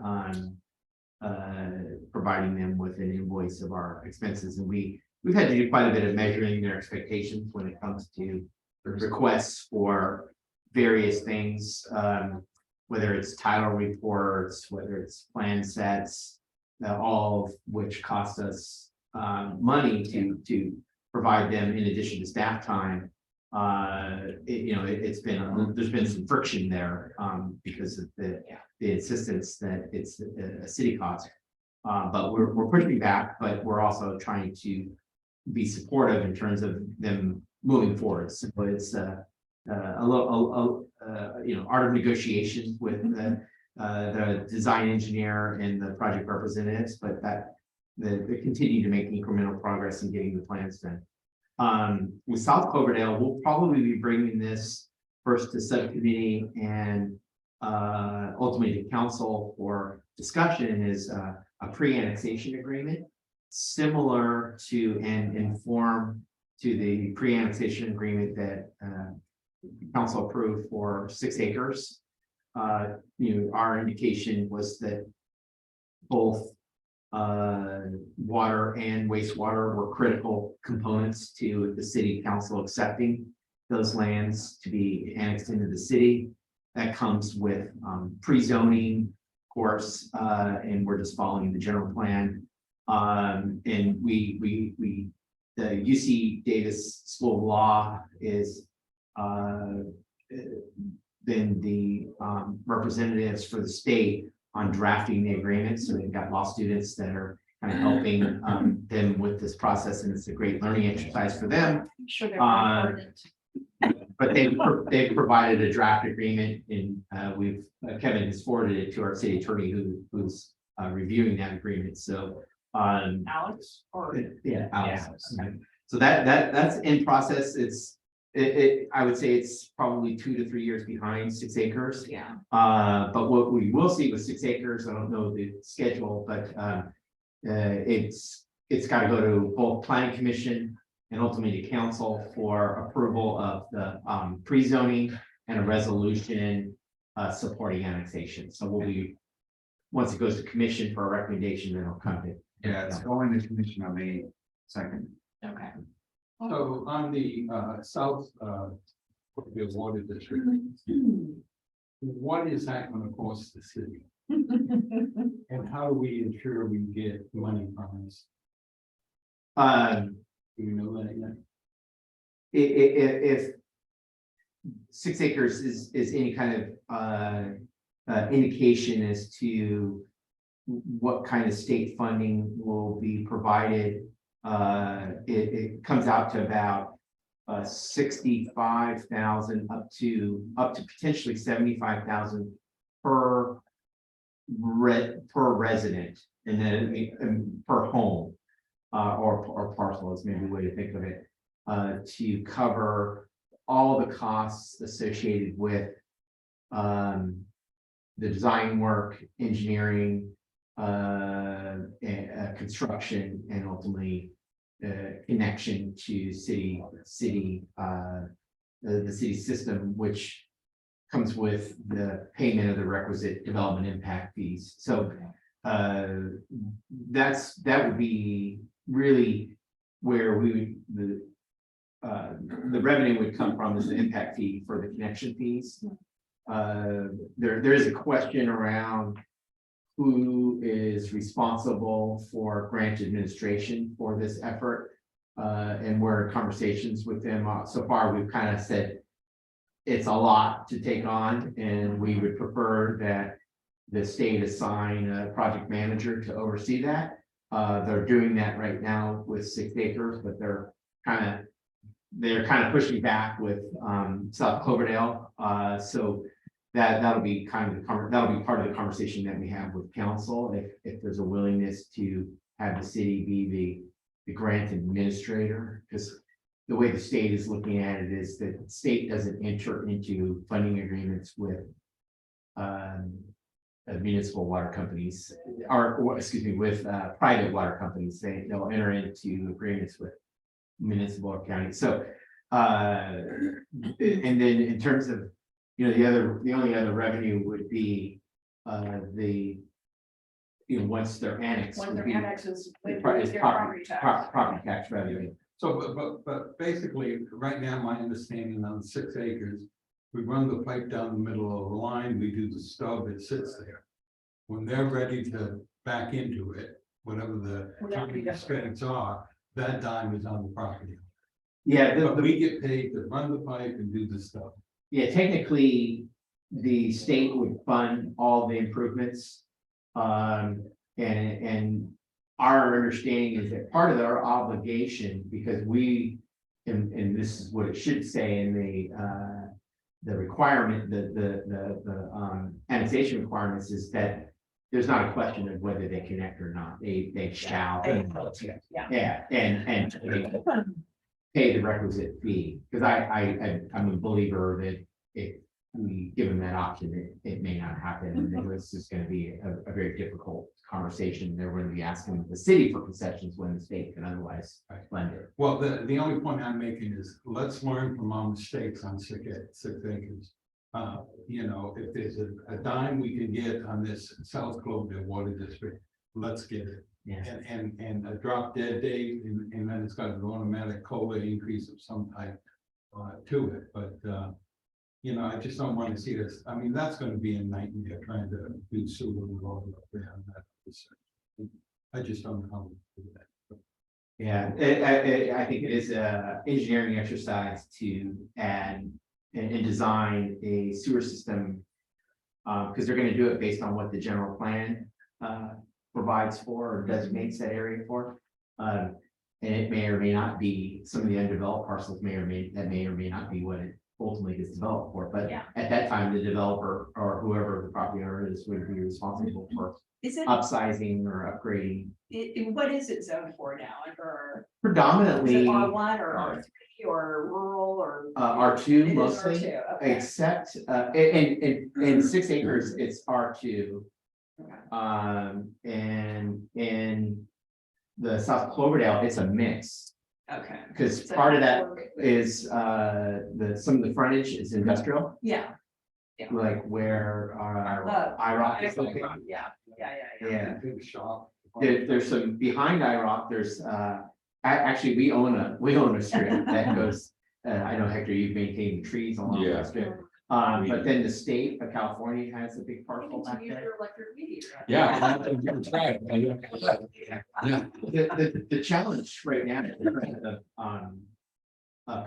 providing them with an invoice of our expenses. And we've had to do quite a bit of measuring their expectations when it comes to requests for various things, whether it's title reports, whether it's plan sets, all of which cost us money to provide them in addition to staff time. There's been some friction there because of the insistence that it's a city cost. But we're pushing back, but we're also trying to be supportive in terms of them moving forward. So it's a little art of negotiation with the design engineer and the project representatives, but they continue to make incremental progress in getting the plans done. With South Cloverdale, we'll probably be bringing this first to subcommittee and ultimately to council for discussion is a pre-annexation agreement, similar to and inform to the pre-annexation agreement that council approved for 6 acres. Our indication was that both water and wastewater were critical components to the city council accepting those lands to be annexed into the city. That comes with pre-zoning, of course, and we're just following the general plan. And the UC Davis School of Law is been the representatives for the state on drafting the agreement. So they've got law students that are kind of helping them with this process, and it's a great learning exercise for them. Sure, they're important. But they've provided a draft agreement, and Kevin has forwarded it to our city attorney who's reviewing that agreement. So Alex or Alex. Yeah. So that's in process. I would say it's probably 2 to 3 years behind 6 acres. Yeah. But what we will see with 6 acres, I don't know the schedule, but it's got to go to both planning commission and ultimately to council for approval of the pre-zoning and a resolution supporting annexation. So we'll be, once it goes to commission for a recommendation, then it'll come to. Yeah, it's going to commission on May 2nd. Okay. So on the south water district, what is that going to cost the city? And how do we ensure we get money from this? Do you know that yet? If 6 acres is any kind of indication as to what kind of state funding will be provided. It comes out to about 65,000 up to potentially 75,000 per resident, and then per home, or parcel is maybe a way to think of it, to cover all the costs associated with the design work, engineering, construction, and ultimately connection to the city system, which comes with the payment of the requisite development impact fees. So that would be really where the revenue would come from, is the impact fee for the connection fees. There is a question around who is responsible for grant administration for this effort. And we're in conversations with them. So far, we've kind of said it's a lot to take on, and we would prefer that the state assign a project manager to oversee that. They're doing that right now with 6 acres, but they're kind of pushing back with South Cloverdale. So that'll be part of the conversation that we have with council, if there's a willingness to have the city be the grant administrator, because the way the state is looking at it is that the state doesn't enter into funding agreements with municipal water companies, with private water companies. They'll enter into agreements with municipal or county. So and then in terms of, the only other revenue would be once they're annexed. When would their be- annexes, it's their property tax. property tax revenue. So, but basically, right now, my understanding on 6 acres, we run the pipe down the middle of the line, we do the stub, it sits there. When they're ready to back into it, whatever the county constraints are, that dime is on the property. Yeah, But we get paid to run the pipe and do the stuff. yeah, technically, the state would fund all the improvements. And our understanding is that part of our obligation, because and this is what it should say in the requirement, the annexation requirements, is that there's not a question of whether they connect or not. They shall. Yeah. Yeah, and pay the requisite fee, because I'm a believer that if we give them that option, it may not happen, and this is going to be a very difficult conversation. They're going to be asking the city for concessions when the state can otherwise fund it. Well, the only point I'm making is, let's learn from our mistakes on 6 acres. If there's a dime we can get on this South Cloverdale Water District, let's get it. Yeah. And a drop dead date, and then it's got an automatic COLA increase of some type to it, but I just don't want to see this. I mean, that's going to be a nightmare trying to do sewer and all up there on that. I just don't know how to do that. Yeah, I think it is a engineering exercise to add and design a sewer system, because they're going to do it based on what the general plan provides for or designates that area for. And it may or may not be, some of the undeveloped parcels may or may not be what it ultimately gets developed for. But Yeah. at that time, the developer or whoever the property owner is would be responsible for Is it, upsizing or upgrading. what is it zoned for now? Or is Predominantly it R1 or R3 or rural or? R2 It is mostly. R2, okay. Except in 6 acres, it's R2. Okay. And in the South Cloverdale, it's a mix, Okay. because So part of that work- is some of the frontage is industrial, Yeah. like where IROC is located. Yeah. Yeah, Big shop. there's some behind IROC, there's actually we own a strip that goes, I know, Hector, you've maintained trees along Yeah. that strip. But then the state of California has a big parcel back Use there. your electric meter. Yeah. The challenge right now is the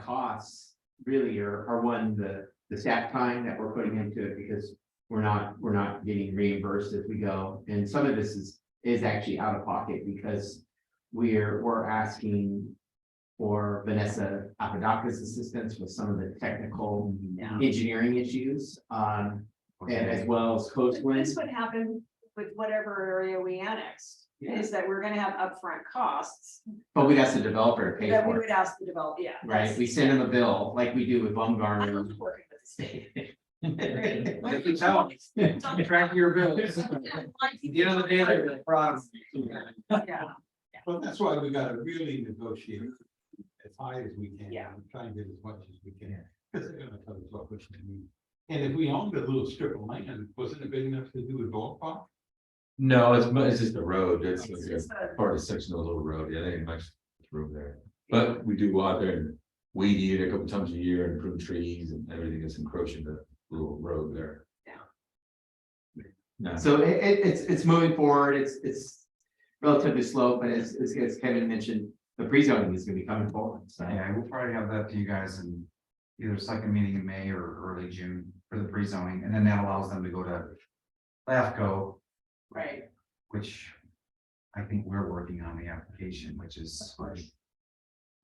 costs really are one, the staff time that we're putting into it, because we're not getting reimbursed as we go. And some of this is actually out of pocket, because we're asking for Vanessa Apodaca's assistance with some of the technical Yeah. engineering issues, and as well as Coastland. This would happen with whatever area we annexed, is that we're gonna have upfront costs But we'd ask the developer to pay that we for would it, ask the developer, yeah. right? We send them a bill like we do with I'm Baumgartner. working with the state. Like you tell them, track your bills. At the end of the day, they're really proud of you. Yeah, But that's why we gotta really negotiate as high as we can. Yeah. And try and get as much as we can, because they're gonna tell us what we need. And if we owned a little strip of land, wasn't it big enough to do a dog park? No, it's just the road, it's It's like just a part of section of the little road, yeah, there ain't much room there. But we do go out there and weed eat a couple times a year and prune trees and everything that's encroaching the little road there. Yeah. No, So it's moving forward, it's relatively slow, but as Kevin mentioned, the pre-zoning is gonna be coming forward, so. Yeah, we'll probably have that to you guys in either second meeting in May or early June for the pre-zoning, and then that allows them to go to LAFCO, right. which I think we're working on the application, which is.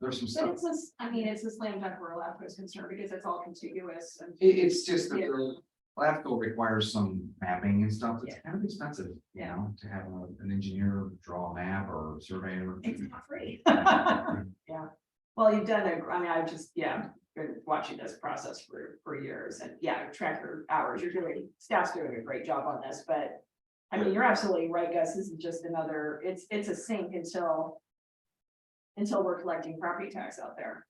There's some But stuff. it's just, I mean, it's a slam dunk where LAFCO is concerned, because it's all contiguous and. It's just that Yeah. the LAFCO requires some mapping and stuff. It's Yeah. kind of expensive, you know, to have an engineer draw a map or a surveyor. It's not free. Yeah, well, you've done I mean, I've just, been watching this process for years, and track your hours, staff's doing a great job on this, but. I mean, you're absolutely right, Gus, this is just another, it's a sink until we're collecting property tax out there.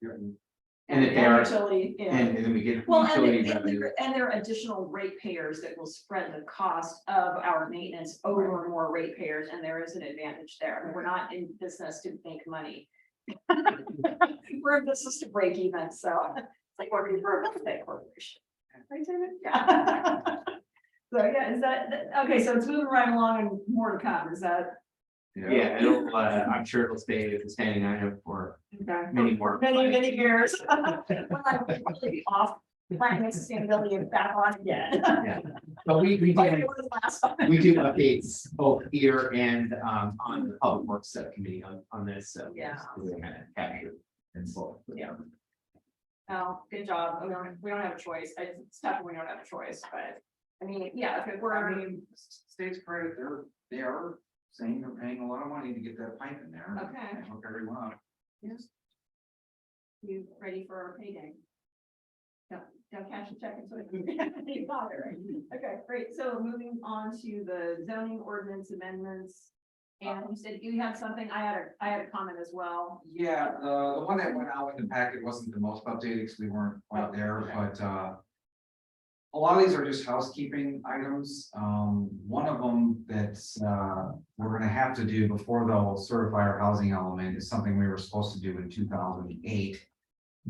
And if they are, Utility, and then we get well, utility revenue. and there are additional ratepayers that will spread the cost of our maintenance over more ratepayers, and there is an advantage there. I mean, we're not in business to make money. We're in business to break even, so it's like working for a real estate corporation. Right, David? Yeah. So, is that, okay, so it's moving right along and more to come, is that? Yeah, it'll, I'm sure it'll stay at the standing item for Okay. many more. Many years. When I'm completely off, planning sustainability and back on again. Yeah. But we Like do, it was last time. we do updates both here and on the public works subcommittee on this, so. Yeah. We're gonna capture and so. Yeah. Oh, good job. I mean, we don't have a choice. It's tough when we don't have a choice, but I mean, yeah, if it were, I mean, state's credit, they are saying they're paying a lot of money to get that pipe in there. Okay. I hope everyone out. yes. You ready for our payday? Don't cash a check until you got it, right? Okay, great. So moving on to the zoning ordinance amendments. And you said you had something, I had a comment as well. Yeah, the one that went out in the packet wasn't the most updated because we weren't quite there, but a lot of these are just housekeeping items. One of them that's we're gonna have to do before they'll certify our housing element is something we were supposed to do in 2008,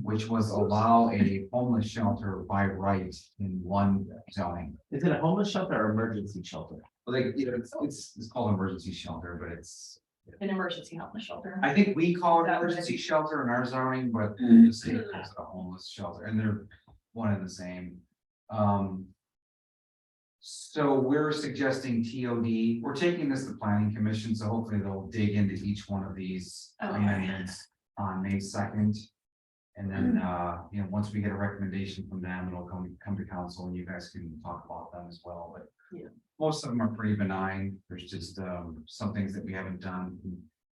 which was allow a homeless shelter by right in one zoning. Is it a homeless shelter or emergency shelter? Like, you know, it's called emergency shelter, but it's, An emergency homeless shelter. I think we call it That was emergency shelter in our zoning, but the state calls it a homeless shelter, and they're one and the same. So we're suggesting TOD, we're taking this to planning commission, so hopefully they'll dig into each one of these Okay. amendments on May 2nd. And then, you know, once we get a recommendation from them, it'll come to council and you guys can talk about them as well, but. Yeah. Most of them are pretty benign, there's just, some things that we haven't done.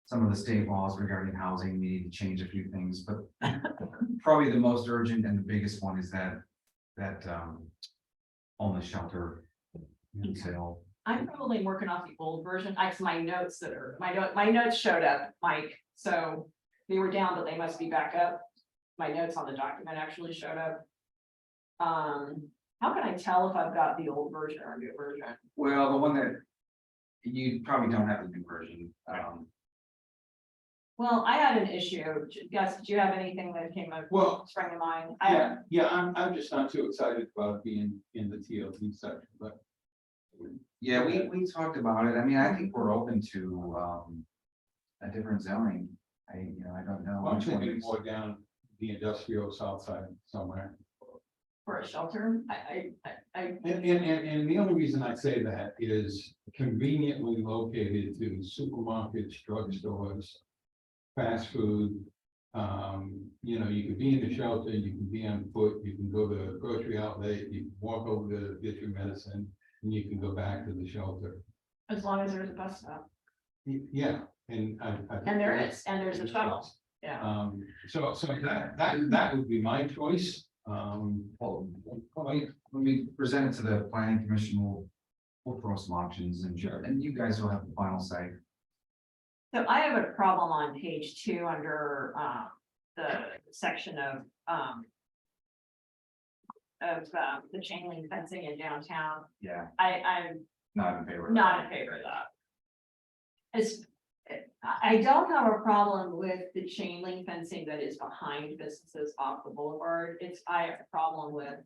Some of the state laws regarding housing, we need to change a few things, but probably the most urgent and the biggest one is that homeless shelter. Sale. I'm probably working off the old version. I have my notes my notes showed up, Mike, so they were down, but they must be back up. My notes on the document actually showed up. How can I tell if I've got the old version or new version? Well, the one that you probably don't have the new version. Well, I had an issue. Gus, did you have anything that came up, Well, sprang to mind? I'm just not too excited about being in the TLC section, but. Yeah, we talked about it. I mean, I think we're open to a different zoning. I don't know. I'm which one thinking is- more down the industrial south side somewhere. For a shelter, And the only reason I say that is conveniently located to supermarkets, drugstores, fast food. You know, you can be in the shelter, you can be on foot, you can go to the grocery outlet, you can walk over to get your medicine, and you can go back to the shelter. as long as there's a bus stop, Yeah, and and there is, and there's a shuttle, yeah. So that would be my choice. Well, when we present it to the planning commission, we'll throw some options and you guys will have the final say. So I have a problem on page 2 under the section of the chain link fencing in downtown. Yeah, I'm not in favor. not in favor of that. I don't have a problem with the chain link fencing that is behind businesses off the boulevard. I have a problem with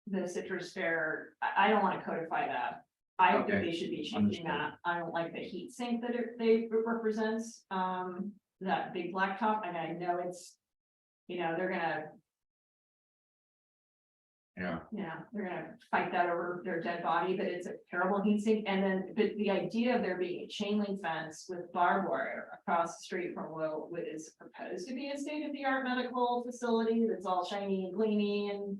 the citrus fair. I don't want to codify that. I think Okay, they should be changing understood. that. I don't like the heat sink that it represents, that big blacktop, and I know it's, you know, they're gonna, fight that over their dead body, but it's a terrible heat sink. And then, but the idea of there being a chain link fence with barbed wire across the street from what is proposed to be a state-of-the-art medical facility that's all shiny and gleamy and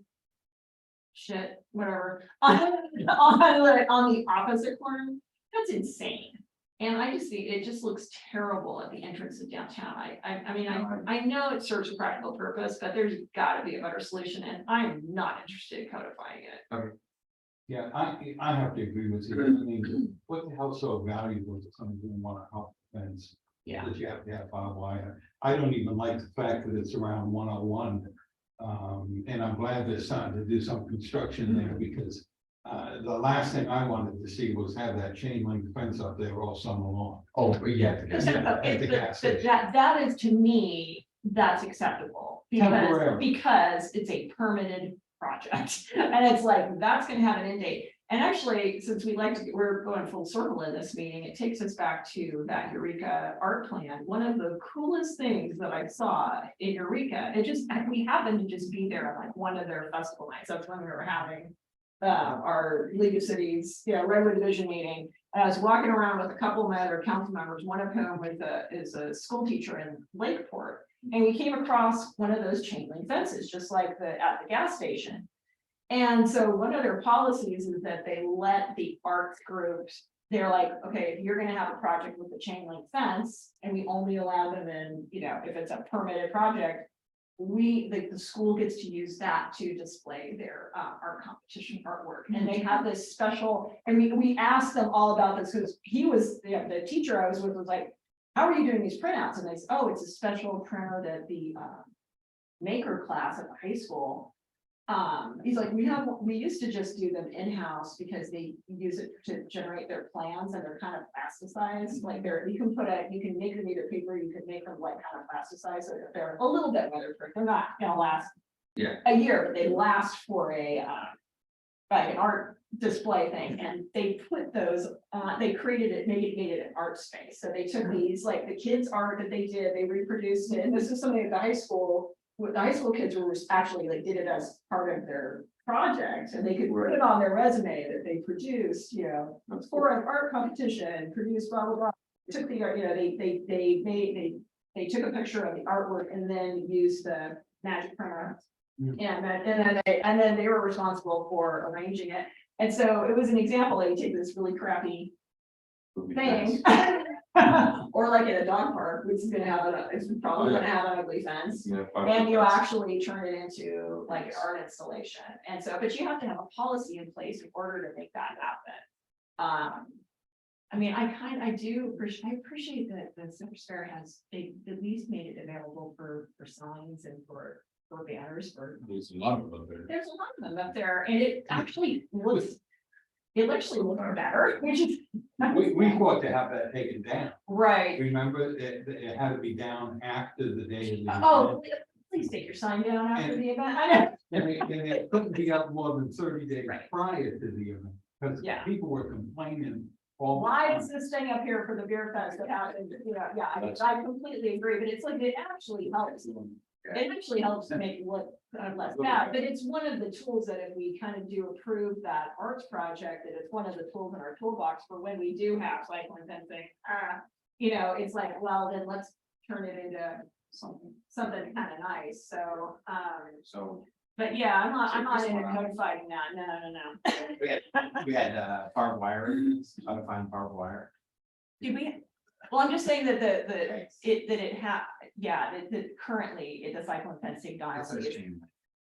shit, whatever, on the opposite corner, that's insane. And I just think it just looks terrible at the entrance of downtown. I mean, I know it serves a practical purpose, but there's gotta be a better solution, and I'm not interested in codifying it. Yeah, I have to agree with you. I mean, what the hell's so valuable to somebody who want to help fence? Yeah. That you have to have barbed wire. I don't even like the fact that it's around 101. And I'm glad they're starting to do some construction there because the last thing I wanted to see was have that chain link fence up there all summer long. Oh, yeah. At the gas But station. that is, to me, that's acceptable, Temporarily. because it's a permitted project. And it's like, that's gonna have an end date. And actually, since we're going full circle in this meeting, it takes us back to that Eureka art plan. One of the coolest things that I saw in Eureka, we happened to just be there on like one of their festival nights. That's when we were having our League of Cities, Redwood Division meeting. And I was walking around with a couple of my other council members, one of whom is a school teacher in Lakeport. And we came across one of those chain link fences, just like at the gas station. And so one of their policies is that they let the arts groups, they're like, okay, if you're gonna have a project with a chain link fence, and we only allow them in, if it's a permitted project, the school gets to use that to display their art competition artwork. And they have this special, and we asked them all about this, because the teacher I was with was like, how are you doing these printouts? And they said, oh, it's a special printer that the maker class at the high school. He's like, we used to just do them in-house because they use it to generate their plans, and they're kind of plasticized. Like you can make them either paper, you can make them like kind of plasticized, so that they're a little bit weatherproof. They're not gonna last a year, but they last for like an art display thing. And they put those, they created it, made it an art space. So they took these, like the kids' art that they did, they reproduced it. And this is something that the high school kids were actually like did it as part of their project, and they could put it on their resume that they produced, for an art competition, produced blah blah blah. Took the art, they took a picture of the artwork and then used the magic printer. And then they were responsible for arranging it. And so it was an example. They take this really crappy thing. Or like in a dog park, which is it's probably gonna have an ugly fence. And you actually turn it into like an art installation. And so, but you have to have a policy in place in order to make that happen. I mean, I appreciate that the Citrus Fair they at least made it available for signs and for banners There's a lot of them there. there's a lot of them up there, and it actually looks better, which is. We fought to have that taken down. Right. Remember, it had to be down after the day of the event. Oh, please take your sign down after the event. I know. And it couldn't be up more than 30 days Right. prior to the event, because Yeah. people were complaining all the Why time. is this thing up here for the beer fest that happened? I completely agree, but it's like, it actually helps. It actually helps to make it look kind of less bad, but it's one of the tools that if we kind of do approve that arts project, that it's one of the tools in our toolbox for when we do have cycling fencing. You know, it's like, well, then let's turn it into something kind of nice, so, So but yeah, I'm not into codifying that, no. We had barbed wire, how to find barbed wire. Do we, well, I'm just saying that that currently the cyclone fencing dial. It says chain link.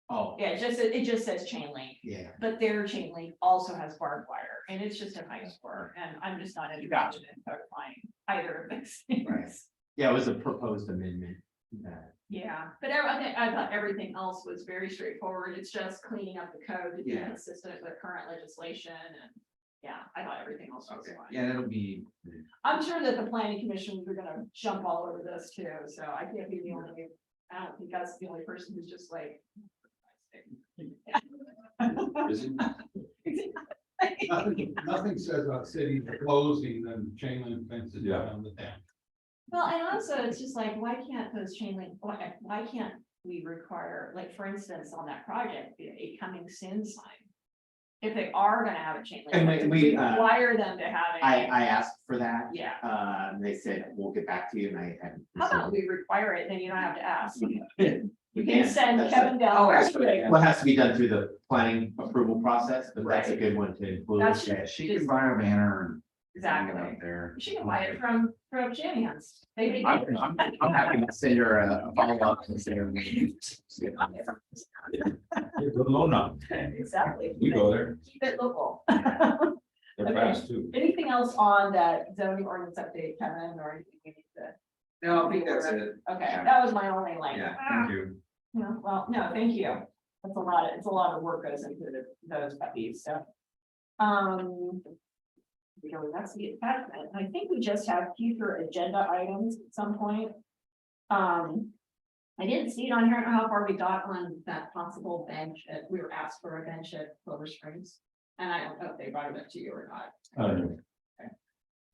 Oh, Yeah, it just says chain link, yeah. but their chain link also has barbed wire, and it's just a nice word, and I'm just not interested in codifying either of those Right. things. Yeah, it was a proposed amendment. Yeah, but I thought everything else was very straightforward, it's just cleaning up the code to be Yeah. consistent with current legislation, and yeah, I thought everything else was Okay, fine. yeah, it'll be, I'm sure that the planning commission, we're gonna jump all over this too, so I can't be the only, I don't think that's the only person who's just like. Nothing says about cities closing them chain link fences Yeah. around the town. Well, and also it's just like, why can't those chain link, why can't we require, like, for instance, on that project, a coming soon sign? If they are gonna have a chain link, And fence, we, require them to have it. I asked for that. Yeah, They said, we'll get back to you, and I haven't. how about we require it, then you don't have to ask. We You can send Kevin down. Oh, actually, Well, it has to be done through the planning approval process, but that's a Right. good one to include. That's- yeah, she can buy a banner and hang it Exactly. out there. She can buy it from Shanahan's. They make I'm, it. I'm happy to send her a follow-up. and send her- Good loan now. Exactly. We go there. Keep it local. They're Okay. fast too. Anything else on that zoning ordinance update, Kevin, or anything we need to? No, I think that's it. Okay, Yeah. that was my only like. Yeah, thank you. Well, no, thank you. That's it's a lot of work goes into those puppies, so. You know, that's the attachment. I think we just have future agenda items at some point. I didn't see it on here. I don't know how far we got on that possible bench. We were asked for a bench at Clover Springs. And I don't know if they brought it up to you or not. I don't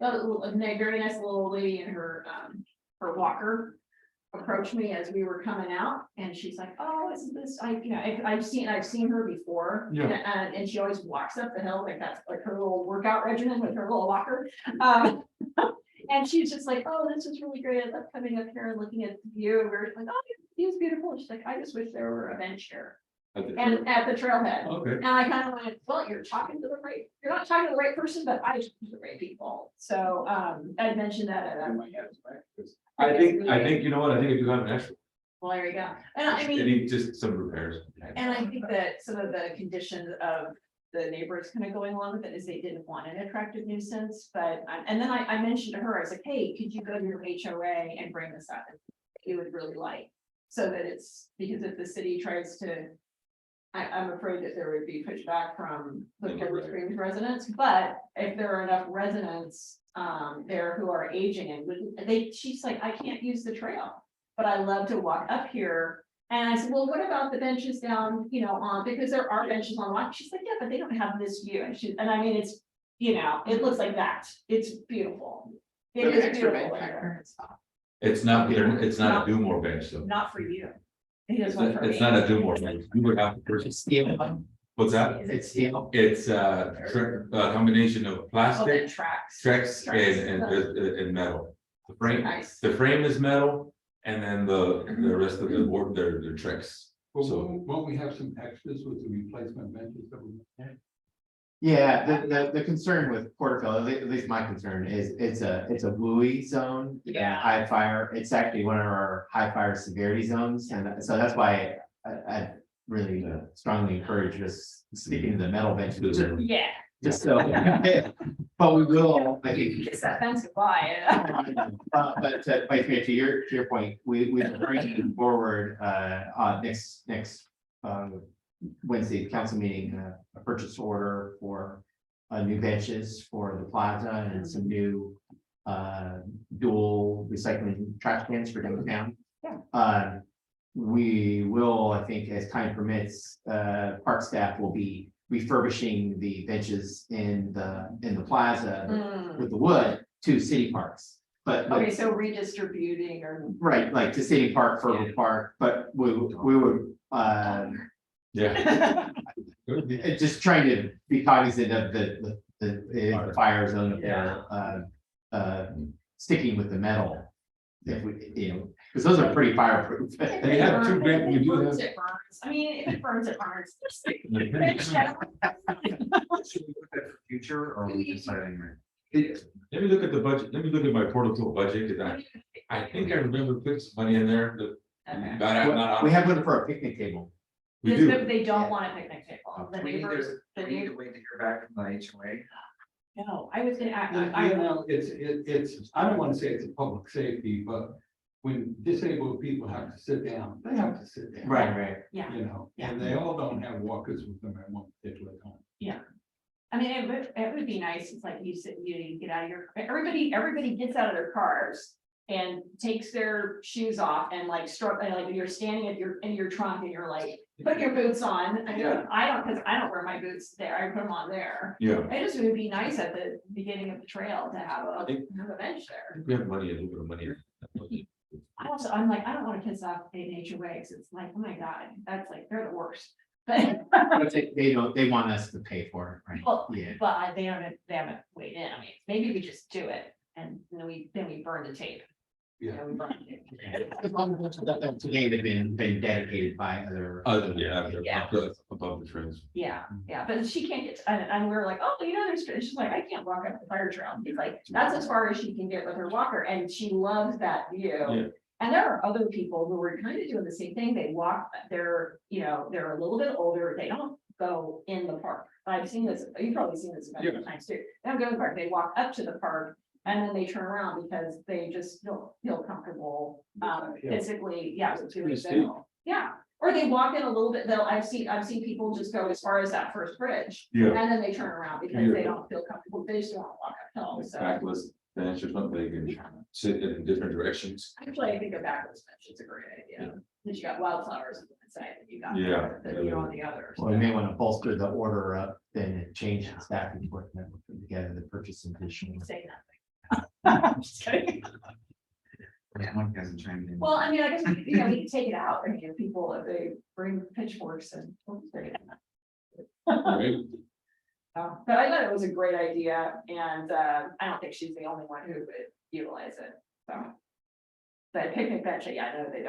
know. A very nice little lady in her walker approached me as we were coming out, and she's like, "Oh, isn't this, I've seen her before." Yeah. And she always walks up the hill, like that's like her little workout regimen with her little walker. And she's just like, "Oh, this is really great. I love coming up here and looking at the view." And we're like, "Oh, the view's beautiful." And she's like, "I just wish there were a bench here." And at the trailhead. Okay. And I kind of went, well, you're not talking to the right person, but I talk to the right people. So, I mentioned that at, I think, you know what, I think if you have an extra, well, there you go. And I it mean, needs just some repairs. and I think that some of the conditions of the neighbors kind of going along with it is they didn't want an attractive nuisance, but, and then I mentioned to her, I was like, hey, could you go to your HOA and bring this up? You would really like, so that it's, because if the city tries to, I'm afraid that there would be pushback from the Clover Springs residents, but if there are enough residents there who are aging and she's like, I can't use the trail, but I love to walk up here. And I said, well, what about the benches down, because there are benches on one. She's like, yeah, but they don't have this view. And I mean, it's, it looks like that. It's beautiful. It is beautiful. It's not, it's not a do more bench, so. Not for you. It is It's one for me. not a do more bench. You would have to purchase. What's that? Is it It's steel. It's a combination of Oh, plastic, that tracks. Trex and metal. Nice. The frame is metal, and then the rest of the board, they're Trex. But So- won't we have some extras with the replacement benches that we? Yeah, the concern with Porterville, at least my concern is it's a buoy zone. Yeah. High fire, it's actually one of our high fire severity zones, and so that's why I really strongly encourage us sticking to the metal benches. Yeah. Just so, but we will, I think. Kiss that fence goodbye. But to your point, we're bringing forward, next Wednesday council meeting, a purchase order for new benches for the plaza and some new dual recycling trash cans for downtown. Yeah. We will, I think, as time permits, park staff will be refurbishing the benches in the plaza with the wood to city parks. but. Okay, so redistributing or. Right, like to City Park, Furman Park, but we would, Yeah. just trying to be cognizant of the fire zone up there, sticking with the metal. If we, you know, because those are pretty fireproof. They have two big- If we it do burns, have- it burns. I mean, if it burns, it burns. Should we put that for future or are we deciding right? Let me look at the budget, let me look at my portable budget, because I think I remember putting some money in there, that. Okay. Not out, not out. We have one for a picnic table. We Yes, do. but they don't want a picnic table. The We need neighbors, to, the we need to neighbors, wait to hear back from the HOA. no, I was gonna act, You I, know, it's, I don't wanna say it's a public safety, but when disabled people have to sit down, they have to sit down. Right. yeah. You know, and they all don't have walkers with them at one particular time. I mean, it would be nice, it's like you sit, you get out of your, everybody gets out of their cars. And takes their shoes off and like like you're standing in your trunk and you're like, put your boots on. I mean, I don't, cause I don't wear my boots there, I put them on there. Yeah, It just would be nice at the beginning of the trail to have I think- have a bench there. we have money, a little bit of money. I'm like, I don't wanna piss off an HOA, cause it's like, oh my god, that's like, they're the worst. But, But they want us to pay for it, right? well, Yeah. but they haven't weighed in, I mean, maybe we just do it and then we burn the tape. You know, we burn the tape. Today they've been dedicated by other. Yeah, Yeah. above the trends. Yeah, but she can't get, and we were like, oh, you know, she's like, I can't walk up the fire trail. He's like, that's as far as she can get with her walker, and she loves that Yeah. view. And there are other people who are kind of doing the same thing. They walk, they're a little bit older. They don't go in the park. I've seen this, you've probably seen this a bunch of times too. They don't go to the park, they walk up to the park. And then they turn around because they just don't feel comfortable, physically, yeah. Or they walk in a little bit, I've seen people just go as far as that first bridge. Yeah. And then they turn around because they don't feel comfortable, they just don't want to walk uphill, so. Backless bench or something, they can sit in different directions. Actually, I think a backless bench is a great idea, because you got wildflowers on one side, and you got. Yeah. On the other. Well, we may want to bolster the order up, then change the staffing work, and then we'll put together the purchase additional. Say nothing. I'm just kidding. One hasn't chimed in. Well, I mean, I guess, we can take it out, I mean, if people, if they bring pitchforks and. Right? But I thought it was a great idea, and I don't think she's the only one who would utilize it, so. But picnic bench, yeah, I know they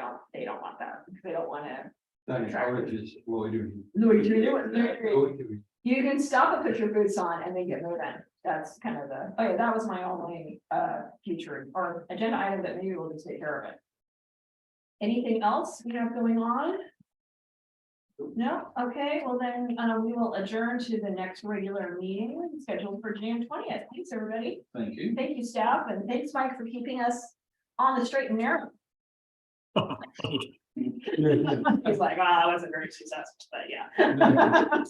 don't want that, because they don't wanna. That encourages loitering. You can stop and put your boots on and then get moving. That's kind of the, oh yeah, that was my only future or agenda item that maybe we'll just take care of it. Anything else we have going on? No, okay, well then, we will adjourn to the next regular meeting scheduled for June 20th. Thanks, everybody. Thank you. Thank you, staff, and thanks, Mike, for keeping us on the straight and narrow. He's like, I wasn't very successful, but yeah.